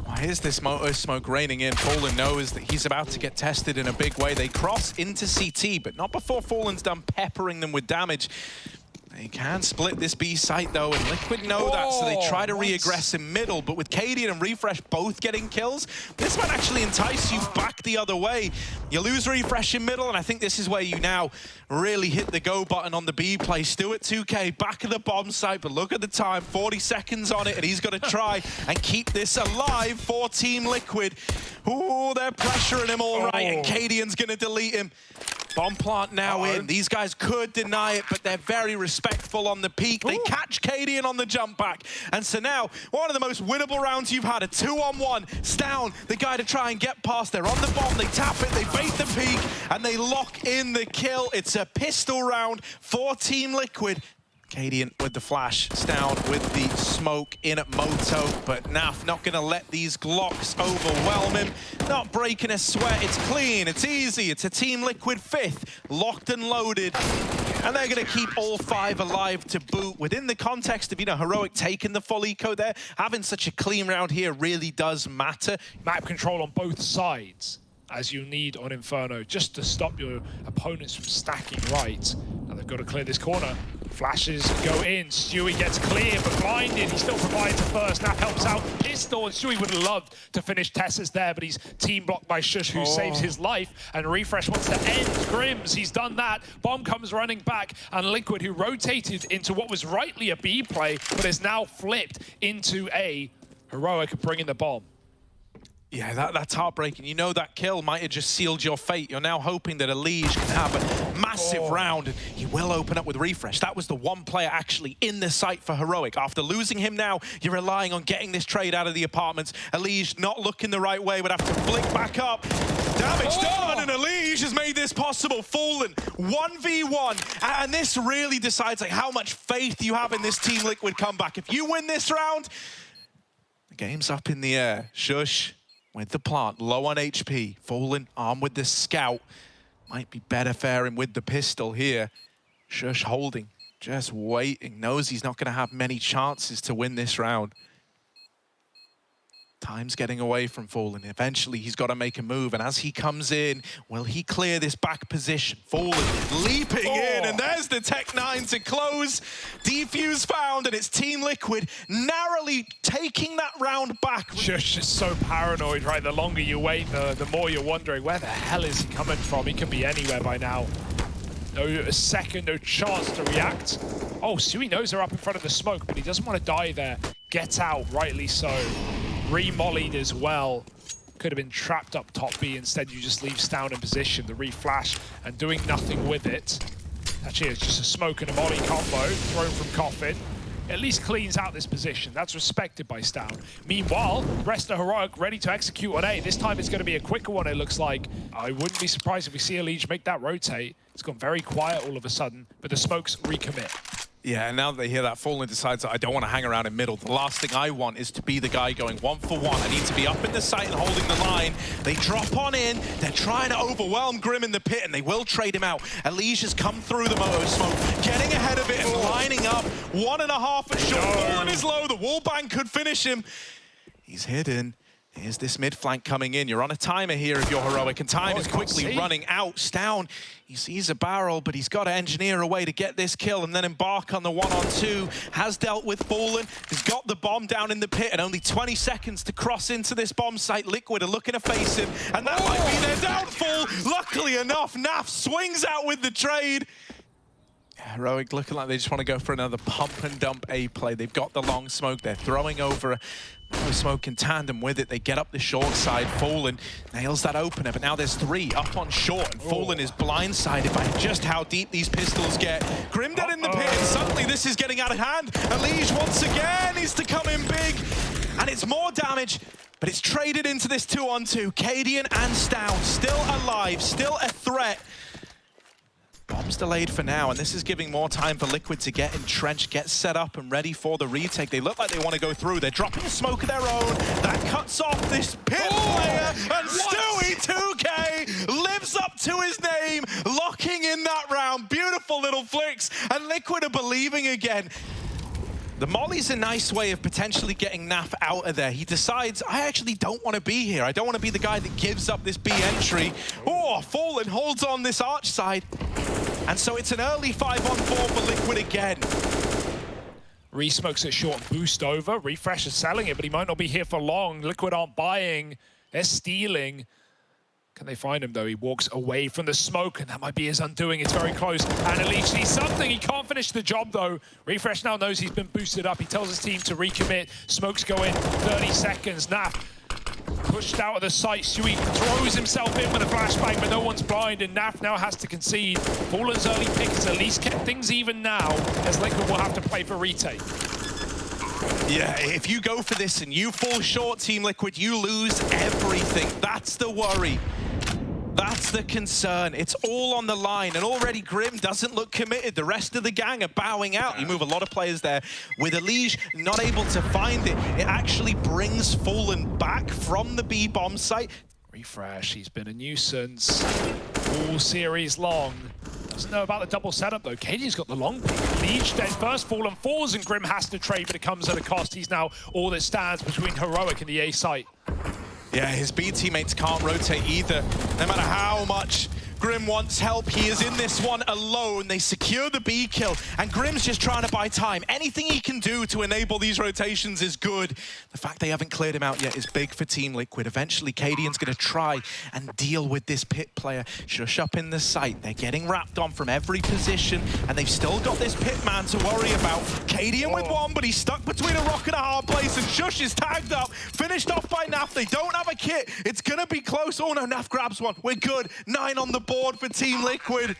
Well, here's this motor smoke raining in. Fallen knows that he's about to get tested in a big way. They cross into CT, but not before Fallen's done peppering them with damage. They can split this B site though, and Liquid know that, so they try to re-aggress in middle, but with Cadian and Refresh both getting kills, this might actually entice you back the other way. You lose Refresh in middle, and I think this is where you now really hit the go button on the B play. Stu at 2K, back of the bomb site, but look at the time, 40 seconds on it, and he's got to try and keep this alive for Team Liquid. Ooh, they're pressuring him all right, and Cadian's going to delete him. Bomb plant now in. These guys could deny it, but they're very respectful on the peak. They catch Cadian on the jump back. And so now, one of the most winnable rounds you've had, a 2-on-1. Stown, the guy to try and get past. They're on the bomb, they tap it, they bait the peak, and they lock in the kill. It's a pistol round for Team Liquid. Cadian with the flash, Stown with the smoke in at Moto, but Naf not going to let these Glocks overwhelm him. Not breaking a sweat, it's clean, it's easy, it's a Team Liquid 5th, locked and loaded. And they're going to keep all 5 alive to boot. Within the context of, Heroic taking the full eco there, having such a clean round here really does matter. Map control on both sides, as you need on Inferno, just to stop your opponents from stacking right. Now they've got to clear this corner. Flashes go in, Stewie gets clear, but blinded, he still provides a first. Naf helps out Pistol, and Stewie would have loved to finish Tessa's there, but he's team blocked by Shush, who saves his life, and Refresh wants to end Grims. He's done that. Bomb comes running back, and Liquid, who rotated into what was rightly a B play, but is now flipped into A. Heroic bringing the bomb. Yeah, that's heartbreaking. You know that kill might have just sealed your fate. You're now hoping that Elige can have a massive round, and he will open up with Refresh. That was the one player actually in the site for Heroic. After losing him now, you're relying on getting this trade out of the apartments. Elige not looking the right way, would have to flick back up. Damage done, and Elige has made this possible. Fallen, 1v1, and this really decides how much faith you have in this Team Liquid comeback. If you win this round, the game's up in the air. Shush with the plant, low on HP. Fallen, armed with the scout. Might be better faring with the pistol here. Shush holding, just waiting. Knows he's not going to have many chances to win this round. Time's getting away from Fallen. Eventually, he's got to make a move. And as he comes in, will he clear this back position? Fallen leaping in, and there's the Tech-9 to close. Defuse found, and it's Team Liquid narrowly taking that round back. Shush is so paranoid, right? The longer you wait, the more you're wondering, where the hell is he coming from? He can be anywhere by now. No second, no chance to react Oh, Sui knows they're up in front of the smoke, but he doesn't want to die there. Gets out, rightly so. Re-mollied as well. Could have been trapped up top B. Instead, you just leave Stown in position, the re-flash, and doing nothing with it. Actually, it's just a smoke and a molly combo thrown from Coffin. At least cleans out this position. That's respected by Stown. Meanwhile, rest of Heroic ready to execute on A. This time it's going to be a quicker one, it looks like. I wouldn't be surprised if we see Liege make that rotate. It's gone very quiet all of a sudden, but the smokes recommit. Yeah, and now that they hear that, Fallen decides that I don't want to hang around in middle. The last thing I want is to be the guy going 1-for-1. I need to be up in the site and holding the line. They drop on in. They're trying to overwhelm Grim in the pit, and they will trade him out. Elige has come through the moto smoke, getting ahead of it and lining up. 1.5 at short. Fallen is low. The wall bang could finish him. He's hidden. Here's this mid flank coming in. You're on a timer here if you're Heroic, and time is quickly running out. Stown, he sees a barrel, but he's got to engineer a way to get this kill and then embark on the 1-on-2. Has dealt with Fallen, has got the bomb down in the pit, and only 20 seconds to cross into this bomb site. Liquid are looking to face him, and that might be their downfall. Luckily enough, Naf swings out with the trade. Heroic looking like they just want to go for another pump and dump A play. They've got the long smoke. They're throwing over a smoke in tandem with it. They get up the short side. Fallen nails that opener, but now there's 3 up on short, and Fallen is blindsided by just how deep these pistols get. Grim dead in the pit, and suddenly this is getting out of hand. Elige once again needs to come in big, and it's more damage, but it's traded into this 2-on-2. Cadian and Stown still alive, still a threat. Bomb's delayed for now, and this is giving more time for Liquid to get entrenched, get set up and ready for the retake. They look like they want to go through. They're dropping a smoke of their own. That cuts off this pit player, and Stewie 2K lives up to his name, locking in that round. Beautiful little flicks, and Liquid are believing again. The molly's a nice way of potentially getting Naf out of there. He decides, I actually don't want to be here. I don't want to be the guy that gives up this B entry. Oh, Fallen holds on this arch side. And so it's an early 5-on-4 for Liquid again. Re-smokes it short, boost over. Refresh is selling it, but he might not be here for long. Liquid aren't buying, they're stealing. Can they find him, though? He walks away from the smoke, and that might be his undoing. It's very close. And Elige needs something. He can't finish the job, though. Refresh now knows he's been boosted up. He tells his team to recommit. Smokes go in, 30 seconds. Naf pushed out of the site. Sui throws himself in with a flashbang, but no one's blind, and Naf now has to concede. Fallen's early pick has at least kept things even now, as Liquid will have to play for retake. Yeah, if you go for this and you fall short, Team Liquid, you lose everything. That's the worry. That's the concern. It's all on the line, and already Grim doesn't look committed. The rest of the gang are bowing out. You move a lot of players there. With Elige not able to find it, it actually brings Fallen back from the B bomb site. Refresh, he's been a nuisance all series long. Doesn't know about the double setup, though. Cadian's got the long pick. Liege dead first, Fallen falls, and Grim has to trade, but it comes at a cost. He's now all that stands between Heroic and the A site. Yeah, his B teammates can't rotate either. No matter how much Grim wants help, he is in this one alone. They secure the B kill, and Grim's just trying to buy time. Anything he can do to enable these rotations is good. The fact they haven't cleared him out yet is big for Team Liquid. Eventually, Cadian's going to try and deal with this pit player. Shush up in the site. They're getting wrapped on from every position, and they've still got this pit man to worry about. Cadian with one, but he's stuck between a rock and a hard place, and Shush is tagged up, finished off by Naf. They don't have a kit. It's going to be close. Oh no, Naf grabs one. We're good. 9 on the board for Team Liquid.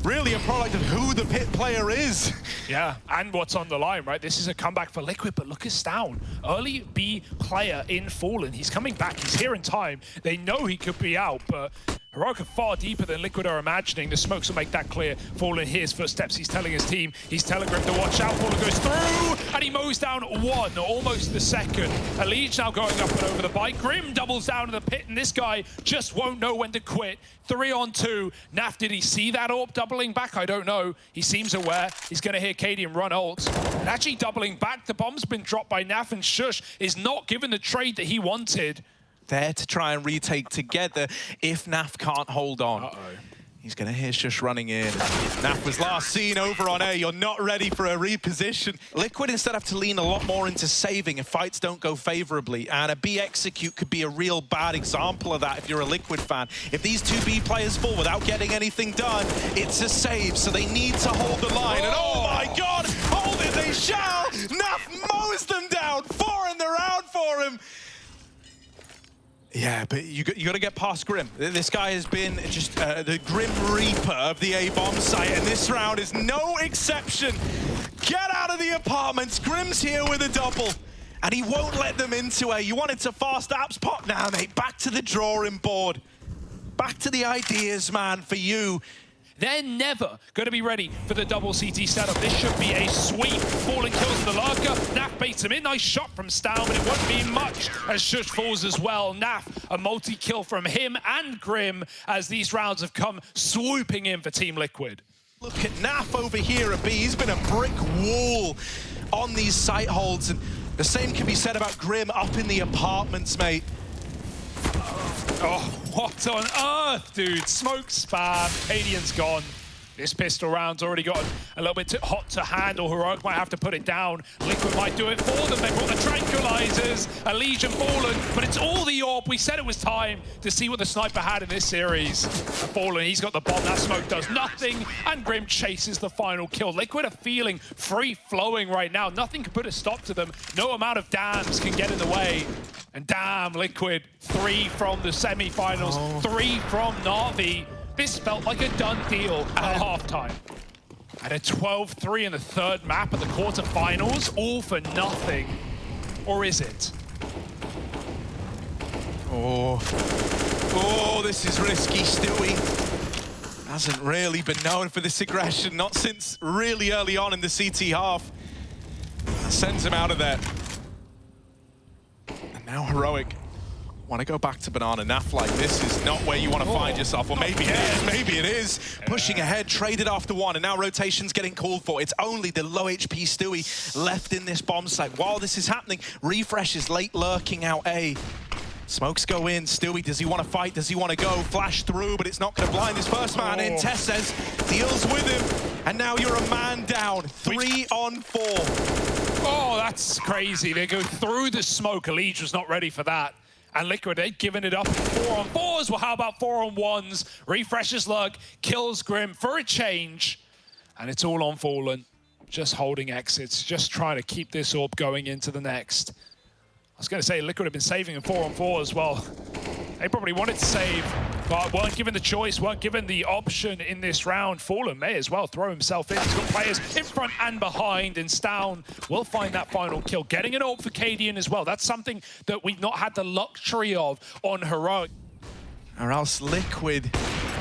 Really a product of who the pit player is. Yeah, and what's on the line, right? This is a comeback for Liquid, but look at Stown. Early B player in Fallen. He's coming back. He's here in time. They know he could be out, but Heroic are far deeper than Liquid are imagining. The smokes will make that clear. Fallen hears footsteps. He's telling his team. He's telling Grim to watch out. Fallen goes through, and he mows down one, almost the second. Elige now going up and over the bike. Grim doubles down to the pit, and this guy just won't know when to quit. 3-on-2. Naf, did he see that AWP doubling back? I don't know. He seems aware. He's going to hear Cadian run ult. And actually doubling back. The bomb's been dropped by Naf, and Shush is not given the trade that he wanted. There to try and retake together if Naf can't hold on. He's going to hear Shush running in. Naf was last seen over on A. You're not ready for a reposition. Liquid instead have to lean a lot more into saving if fights don't go favorably. And a B execute could be a real bad example of that if you're a Liquid fan. If these two B players fall without getting anything done, it's a save. So they need to hold the line. And oh my God, hold it, they shall! Naf mows them down. 4 in the round for him. Yeah, but you got to get past Grim. This guy has been just the Grim Reaper of the A-bomb site, and this round is no exception. Get out of the apartments. Grim's here with a double, and he won't let them into A. You wanted to fast apps pop now, mate. Back to the drawing board. Back to the ideas, man, for you. They're never going to be ready for the double CT setup. This should be a sweep. Falling kills the Lurker. Naf baits him in. Nice shot from Stow, but it won't be much as Shush falls as well. Naf, a multi-kill from him and Grim as these rounds have come swooping in for Team Liquid. Look at Naf over here at B. He's been a brick wall on these site holds, and the same can be said about Grim up in the apartments, mate. Oh, what on earth, dude? Smoke spam. Cadian's gone. This pistol round's already gotten a little bit too hot to handle. Heroic might have to put it down. Liquid might do it for them. They brought the tranquilizers. A Legion fallen, but it's all the orb. We said it was time to see what the sniper had in this series. Fallen, he's got the bomb. That smoke does nothing, and Grim chases the final kill. Liquid are feeling free-flowing right now. Nothing can put a stop to them. No amount of dams can get in the way. And damn, Liquid, 3 from the semi-finals, 3 from Na'Vi. This felt like a done deal at halftime. And a 12-3 in the third map of the quarterfinals, all for nothing. Or is it? Oh, this is risky. Stewie hasn't really been known for this aggression, not since really early on in the CT half. That sends him out of there. And now Heroic want to go back to Banana. Naf, like, this is not where you want to find yourself. Or maybe it is, maybe it is. Pushing ahead, traded after 1, and now rotation's getting called for. It's only the low HP Stewie left in this bomb site. While this is happening, Refresh is late lurking out A. Smokes go in. Stewie, does he want to fight? Does he want to go? Flash through, but it's not going to blind his first man in. Tess says, deals with him, and now you're a man down. 3 on 4. Oh, that's crazy. They go through the smoke. Elige was not ready for that. And Liquid, they've given it up. 4 on 4s. Well, how about 4 on 1s? Refreshes Lurk, kills Grim for a change. And it's all on Fallen. Just holding exits, just trying to keep this orb going into the next. I was going to say, Liquid have been saving in 4 on 4 as well. They probably wanted to save, but weren't given the choice, weren't given the option in this round. Fallen may as well throw himself in. He's got players in front and behind, and Stown will find that final kill. Getting an orb for Cadian as well. That's something that we've not had the luxury of on Heroic. Or else Liquid.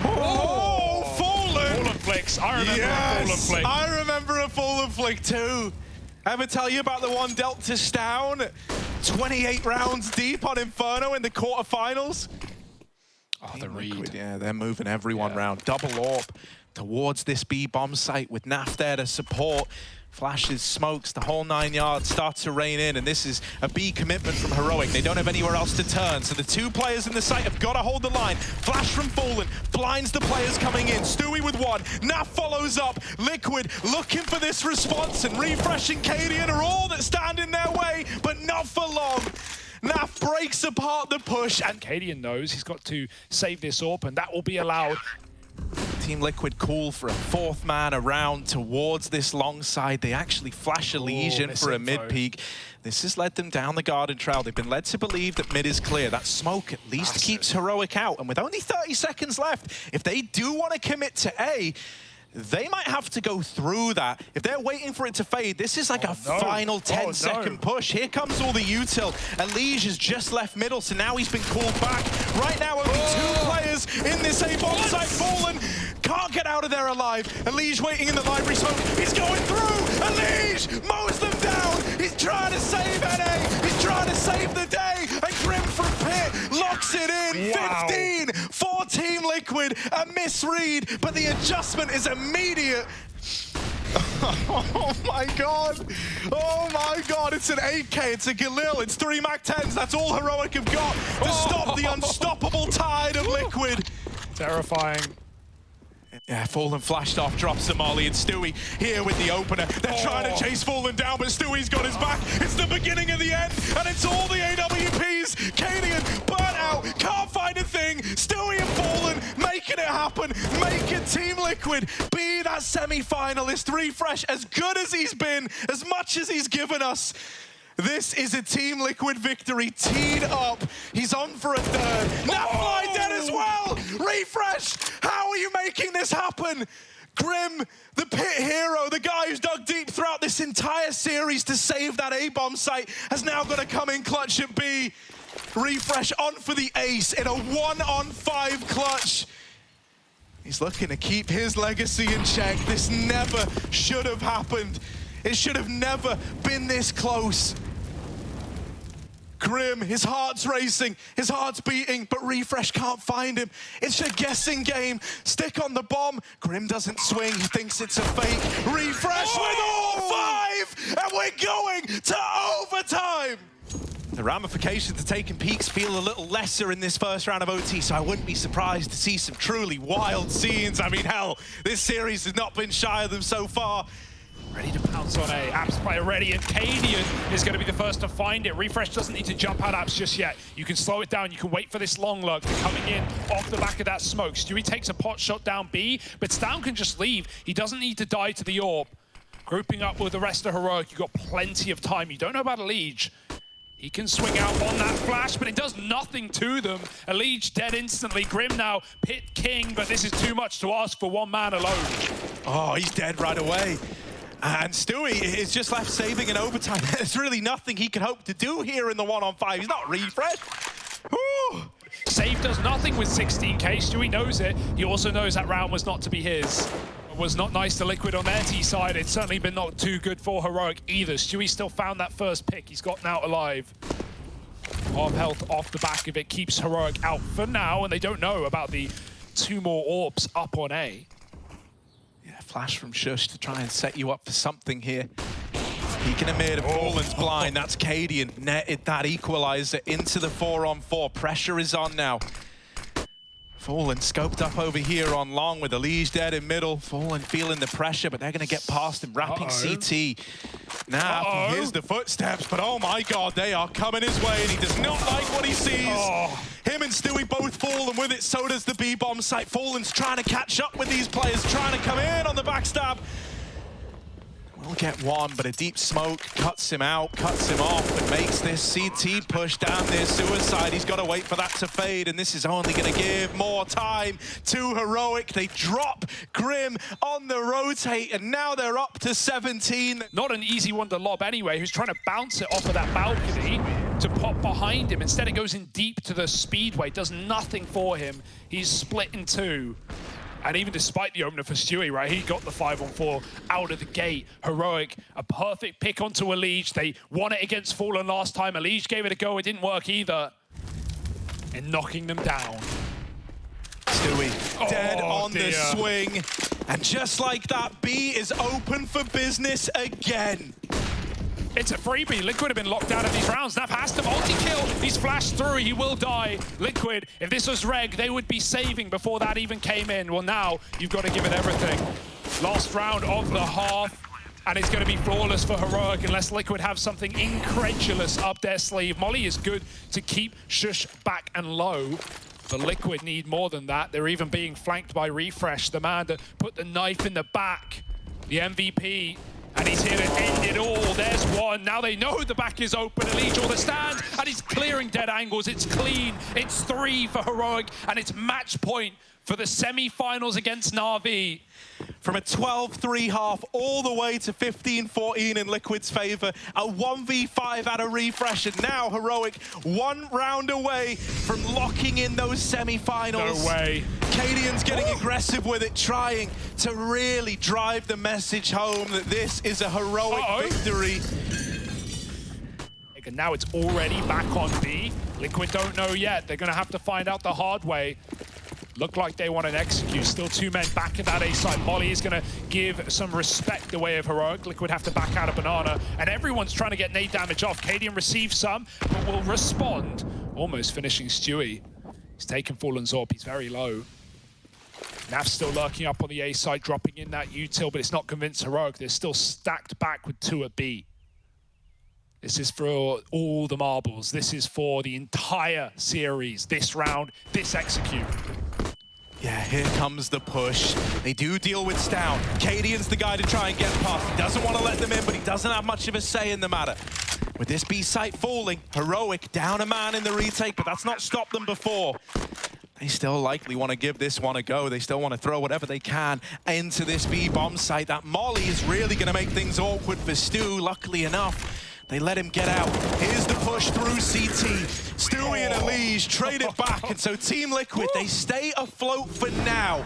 Oh, Fallen! Fallen flicks. I remember a Fallen flick. I remember a Fallen flick too. Ever tell you about the one dealt to Stown? 28 rounds deep on Inferno in the quarterfinals. Oh, the read. Liquid, yeah, they're moving everyone round. Double orb towards this B bomb site with Naf there to support. Flashes, smokes, the whole 9 yards start to rain in, and this is a B commitment from Heroic. They don't have anywhere else to turn, so the 2 players in the site have got to hold the line. Flash from Fallen, blinds the players coming in. Stewie with 1, Naf follows up. Liquid looking for this response, and Refresh and Cadian are all that stand in their way, but not for long. Naf breaks apart the push, and Cadian knows he's got to save this orb, and that will be allowed. Team Liquid call for a 4th man around towards this long side. They actually flash a Legion for a mid-peak. This has led them down the garden trail. They've been led to believe that mid is clear. That smoke at least keeps Heroic out. And with only 30 seconds left, if they do want to commit to A, they might have to go through that. If they're waiting for it to fade, this is like a final 10-second push. Here comes all the util. Elige has just left middle, so now he's been called back. Right now, only 2 players in this A-bomb site. Fallen can't get out of there alive. Elige waiting in the library smoke. He's going through. Elige mows them down. He's trying to save NA. He's trying to save the day. And Grim from Pit locks it in. 15 for Team Liquid. A misread, but the adjustment is immediate. Oh my god! Oh my god! It's an 8K, it's a Galil, it's 3 Mac-10s. That's all Heroic have got to stop the unstoppable tide of Liquid. Terrifying. Yeah, Fallen flashed off, drops the molly, and Stewie here with the opener. They're trying to chase Fallen down, but Stewie's got his back. It's the beginning of the end, and it's all the AWPs. Cadian, burnt out, can't find a thing. Stewie and Fallen making it happen, making Team Liquid be that semi-finalist. Refresh, as good as he's been, as much as he's given us, this is a Team Liquid victory, teed up. He's on for a third. Napfly dead as well. Refresh, how are you making this happen? Grim, the pit hero, the guy who's dug deep throughout this entire series to save that A-bomb site, has now got to come in clutch at B. Refresh on for the ace in a 1-on-5 clutch. He's looking to keep his legacy in check. This never should have happened. It should have never been this close. Grim, his heart's racing, his heart's beating, but Refresh can't find him. It's a guessing game. Stick on the bomb. Grim doesn't swing. He thinks it's a fake. Refresh with all 5, and we're going to overtime. The ramifications of taking peaks feel a little lesser in this first round of OT, so I wouldn't be surprised to see some truly wild scenes. I mean, hell, this series has not been shy of them so far. Ready to pounce on A. Apps player ready, and Cadian is going to be the first to find it. Refresh doesn't need to jump out Apps just yet. You can slow it down. You can wait for this long lurk coming in off the back of that smoke. Stewie takes a pot shot down B, but Stam can just leave. He doesn't need to die to the orb. Grouping up with the rest of Heroic, you've got plenty of time. You don't know about Liege. He can swing out on that flash, but it does nothing to them. Liege dead instantly. Grim now, Pit King, but this is too much to ask for one man alone. Oh, he's dead right away. And Stewie is just left saving in overtime. There's really nothing he can hope to do here in the 1-on-5. He's not Refresh. Ooh. Save does nothing with 16k. Stewie knows it. He also knows that round was not to be his. It was not nice to Liquid on their T side. It's certainly been not too good for Heroic either. Stewie still found that first pick. He's gotten out alive. Half health off the back of it keeps Heroic out for now, and they don't know about the 2 more orbs up on A. Flash from Shush to try and set you up for something here. Peeking amid, Fallen's blind. That's Cadian. Netted that equalizer into the 4-on-4. Pressure is on now. Fallen scoped up over here on long with the Liege dead in middle. Fallen feeling the pressure, but they're going to get past him. Wrapping CT. Now, here's the footsteps, but oh my god, they are coming his way, and he does not like what he sees. Him and Stewie both Fallen with it, so does the B-bomb site. Fallen's trying to catch up with these players, trying to come in on the backstab. We'll get one, but a deep smoke cuts him out, cuts him off, and makes this CT push down near Suicide. He's got to wait for that to fade, and this is only going to give more time to Heroic. They drop Grim on the rotate, and now they're up to 17. Not an easy one to lob anyway. Who's trying to bounce it off of that balcony to pop behind him. Instead, it goes in deep to the speedway. Does nothing for him. He's split in 2. And even despite the opener for Stewie, right, he got the 5-on-4 out of the gate. Heroic, a perfect pick onto Liege. They won it against Fallen last time. Liege gave it a go. It didn't work either. And knocking them down. Stewie dead on the swing. And just like that, B is open for business again. It's a freebie. Liquid have been locked out of these rounds. Nav has to multi-kill. He's flashed through. He will die. Liquid, if this was Reg, they would be saving before that even came in. Well, now you've got to give it everything. Last round of the half, and it's going to be flawless for Heroic unless Liquid have something incredulous up their sleeve. Molly is good to keep Shush back and low, but Liquid need more than that. They're even being flanked by Refresh, the man that put the knife in the back, the MVP. And he's here to end it all. There's one. Now they know the back is open. Liege all the stands, and he's clearing dead angles. It's clean. It's 3 for Heroic, and it's match point for the semi-finals against Na'Vi. From a 12-3 half all the way to 15-14 in Liquid's favor. A 1v5 out of Refresh, and now Heroic 1 round away from locking in those semi-finals. No way. Cadian's getting aggressive with it, trying to really drive the message home that this is a Heroic victory. And now it's already back on B. Liquid don't know yet. They're going to have to find out the hard way. Look like they want an execute. Still 2 men back at that A side. Molly is going to give some respect the way of Heroic. Liquid have to back out a banana. And everyone's trying to get nade damage off. Cadian receives some, but will respond. Almost finishing Stewie. He's taken Fallen's orb. He's very low. Nav's still lurking up on the A side, dropping in that util, but it's not convinced Heroic. They're still stacked back with 2 at B. This is for all the marbles. This is for the entire series. This round, this execute. Yeah, here comes the push. They do deal with Stown. Cadian's the guy to try and get past. He doesn't want to let them in, but he doesn't have much of a say in the matter. With this B site falling, Heroic down a man in the retake, but that's not stopped them before. They still likely want to give this one a go. They still want to throw whatever they can into this B bomb site. That molly is really going to make things awkward for Stu. Luckily enough, they let him get out. Here's the push through CT. Stewie and Elige trade it back, and so Team Liquid, they stay afloat for now.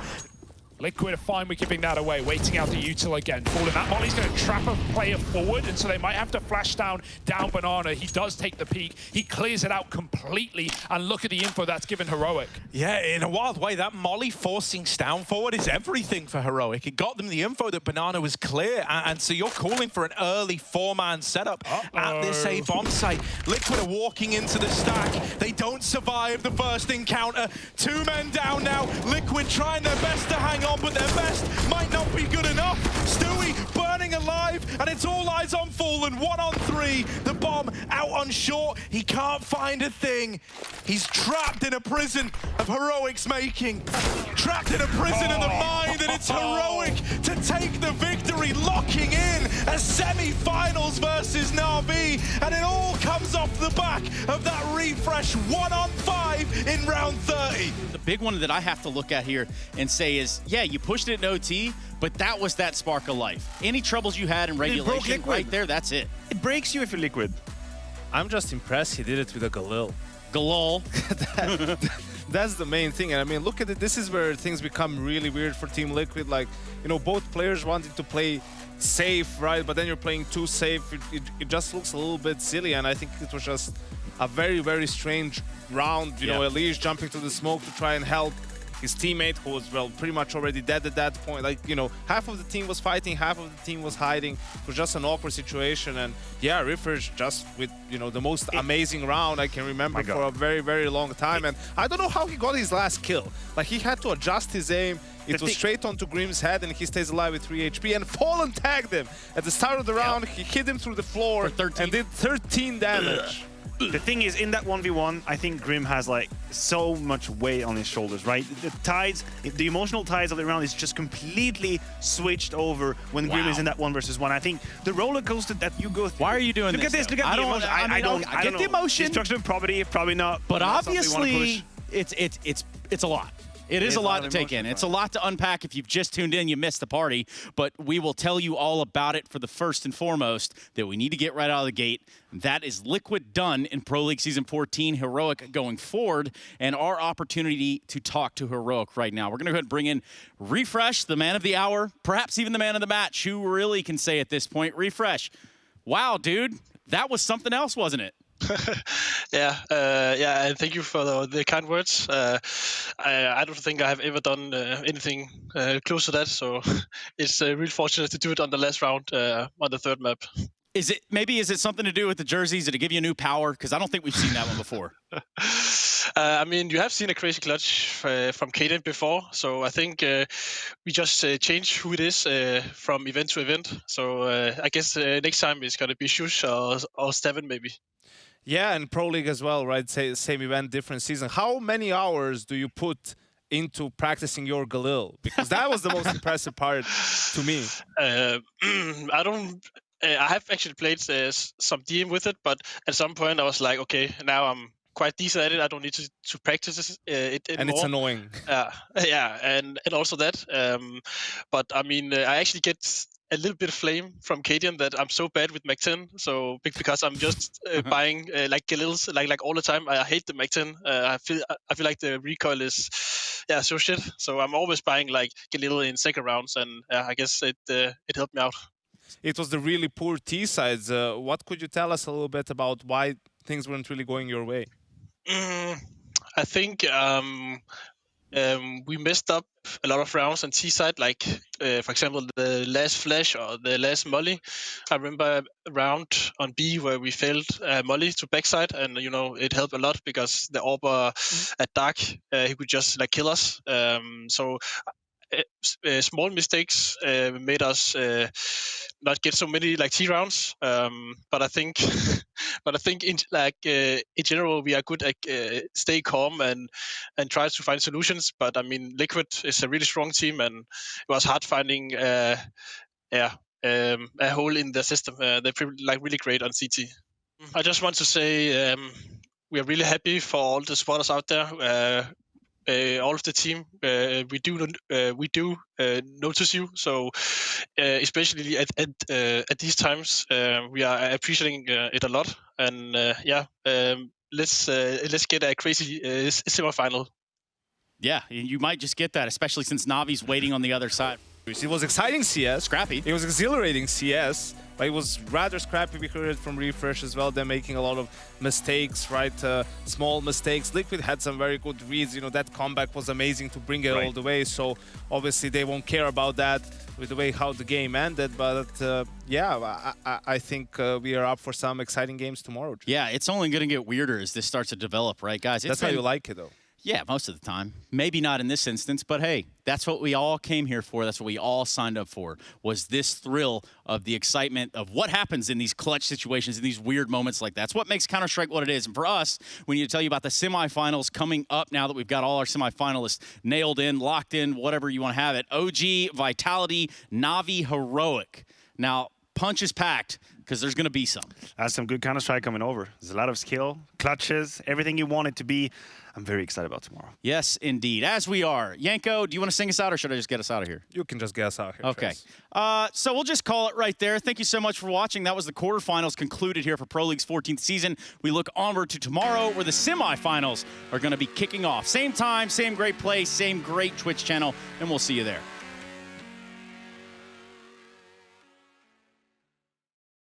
Liquid are fine with giving that away, waiting out the util again. Falling, that molly's going to trap a player forward, and so they might have to flash down Banana. He does take the peek. He clears it out completely, and look at the info that's given Heroic. Yeah, in a wild way, that molly forcing Stown forward is everything for Heroic. It got them the info that Banana was clear, and so you're calling for an early 4-man setup at this A bomb site. Liquid are walking into the stack. They don't survive the first encounter. 2 men down now. Liquid trying their best to hang on, but their best might not be good enough. Stewie burning alive, and it's all eyes on Fallen. 1 on 3. The bomb out on short. He can't find a thing. He's trapped in a prison of Heroic's making. Trapped in a prison of the mind, and it's Heroic to take the victory, locking in a semi-finals versus Na'Vi, and it all comes off the back of that refresh 1 on 5 in round 30. The big one that I have to look at here and say is, yeah, you pushed it in OT, but that was that spark of life. Any troubles you had in regulation, right there, that's it. It breaks you if you're Liquid. I'm just impressed he did it with a Galil. Galil. That's the main thing. And I mean, look at it. This is where things become really weird for Team Liquid. Like, you know, both players wanted to play safe, right? But then you're playing too safe. It just looks a little bit silly. And I think it was just a very, very strange round. You know, Elige jumping to the smoke to try and help his teammate, who was, well, pretty much already dead at that point. Like, you know, half of the team was fighting, half of the team was hiding. It was just an awkward situation. And yeah, REFREZH just with, you know, the most amazing round I can remember for a very, very long time. And I don't know how he got his last kill. Like, he had to adjust his aim. It was straight onto Grim's head, and he stays alive with 3 HP. And Fallen tagged him at the start of the round. He hit him through the floor and did 13 damage. The thing is, in that 1v1, I think Grim has like so much weight on his shoulders, right? The tides, the emotional tides of the round is just completely switched over when Grim is in that 1 versus 1. I think the roller coaster that you go through. Why are you doing this? Look at this. Look at the emotion. I get the emotion. Destruction of property, probably not. But obviously, it's a lot. It is a lot to take in. It's a lot to unpack. If you've just tuned in, you missed the party. But we will tell you all about it for the first and foremost that we need to get right out of the gate. That is Liquid done in Pro League Season 14, Heroic going forward, and our opportunity to talk to Heroic right now. We're going to go ahead and bring in REFREZH, the man of the hour, perhaps even the man of the match, who really can say at this point, REFREZH, wow, dude, that was something else, wasn't it? Yeah, and thank you for the kind words. I don't think I have ever done anything close to that, so it's really fortunate to do it on the last round on the 3rd map. Is it something to do with the jerseys? Did it give you a new power? Because I don't think we've seen that one before. I mean, you have seen a crazy clutch from Cadian before, so I think we just change who it is from event to event. So I guess next time it's going to be Shush or Steven maybe. Yeah, and Pro League as well, right? Same event, different season. How many hours do you put into practicing your Galil? Because that was the most impressive part to me. I have actually played some DM with it, but at some point I was like, okay, now I'm quite decent at it. I don't need to practice it anymore. And it's annoying. Yeah, and also that. But I mean, I actually get a little bit of flame from Cadian that I'm so bad with Mac-10. So because I'm just buying like Galils like all the time. I hate the Mac-10. I feel like the recoil is so shit. So I'm always buying like Galil in second rounds, and I guess it helped me out. It was the really poor T sides. What could you tell us a little bit about why things weren't really going your way? I think we messed up a lot of rounds on T side, like for example the last flash or the last molly. I remember a round on B where we failed molly to backside, and you know it helped a lot because the Auber at dark he could just like kill us. So small mistakes made us not get so many like T rounds. But I think, in general we are good at stay calm and try to find solutions. But I mean, Liquid is a really strong team, and it was hard finding a hole in the system. They're really great on CT. I just want to say we are really happy for all the supporters out there. All of the team, we do notice you. So especially at these times, we are appreciating it a lot. And let's get a crazy semifinal. Yeah, you might just get that, especially since Navi's waiting on the other side. It was exciting CS. Scrappy. It was exhilarating CS, but it was rather scrappy. We heard it from REFREZH as well. They're making a lot of mistakes, right? Small mistakes. Liquid had some very good reads. You know, that comeback was amazing to bring it all the way. So obviously they won't care about that with the way how the game ended. But yeah, I think we are up for some exciting games tomorrow. Yeah, it's only going to get weirder as this starts to develop, right, guys? That's how you like it, though. Yeah, most of the time. Maybe not in this instance, but hey, that's what we all came here for. That's what we all signed up for, was this thrill of the excitement of what happens in these clutch situations, in these weird moments like that. That's what makes Counter-Strike what it is. And for us, we need to tell you about the semifinals coming up now that we've got all our semifinalists nailed in, locked in, whatever you want to have it. OG, Vitality, Na'Vi, Heroic. Now, punch is packed, because there's going to be some. That's some good Counter-Strike coming over. There's a lot of skill, clutches, everything you want it to be. I'm very excited about tomorrow. Yes, indeed. As we are. Yanko, do you want to sing us out, or should I just get us out of here? You can just get us out here. Okay. So we'll just call it right there. Thank you so much for watching. That was the quarterfinals concluded here for Pro League's 14th season. We look onward to tomorrow, where the semifinals are going to be kicking off. Same time, same great place, same great Twitch channel, and we'll see you there.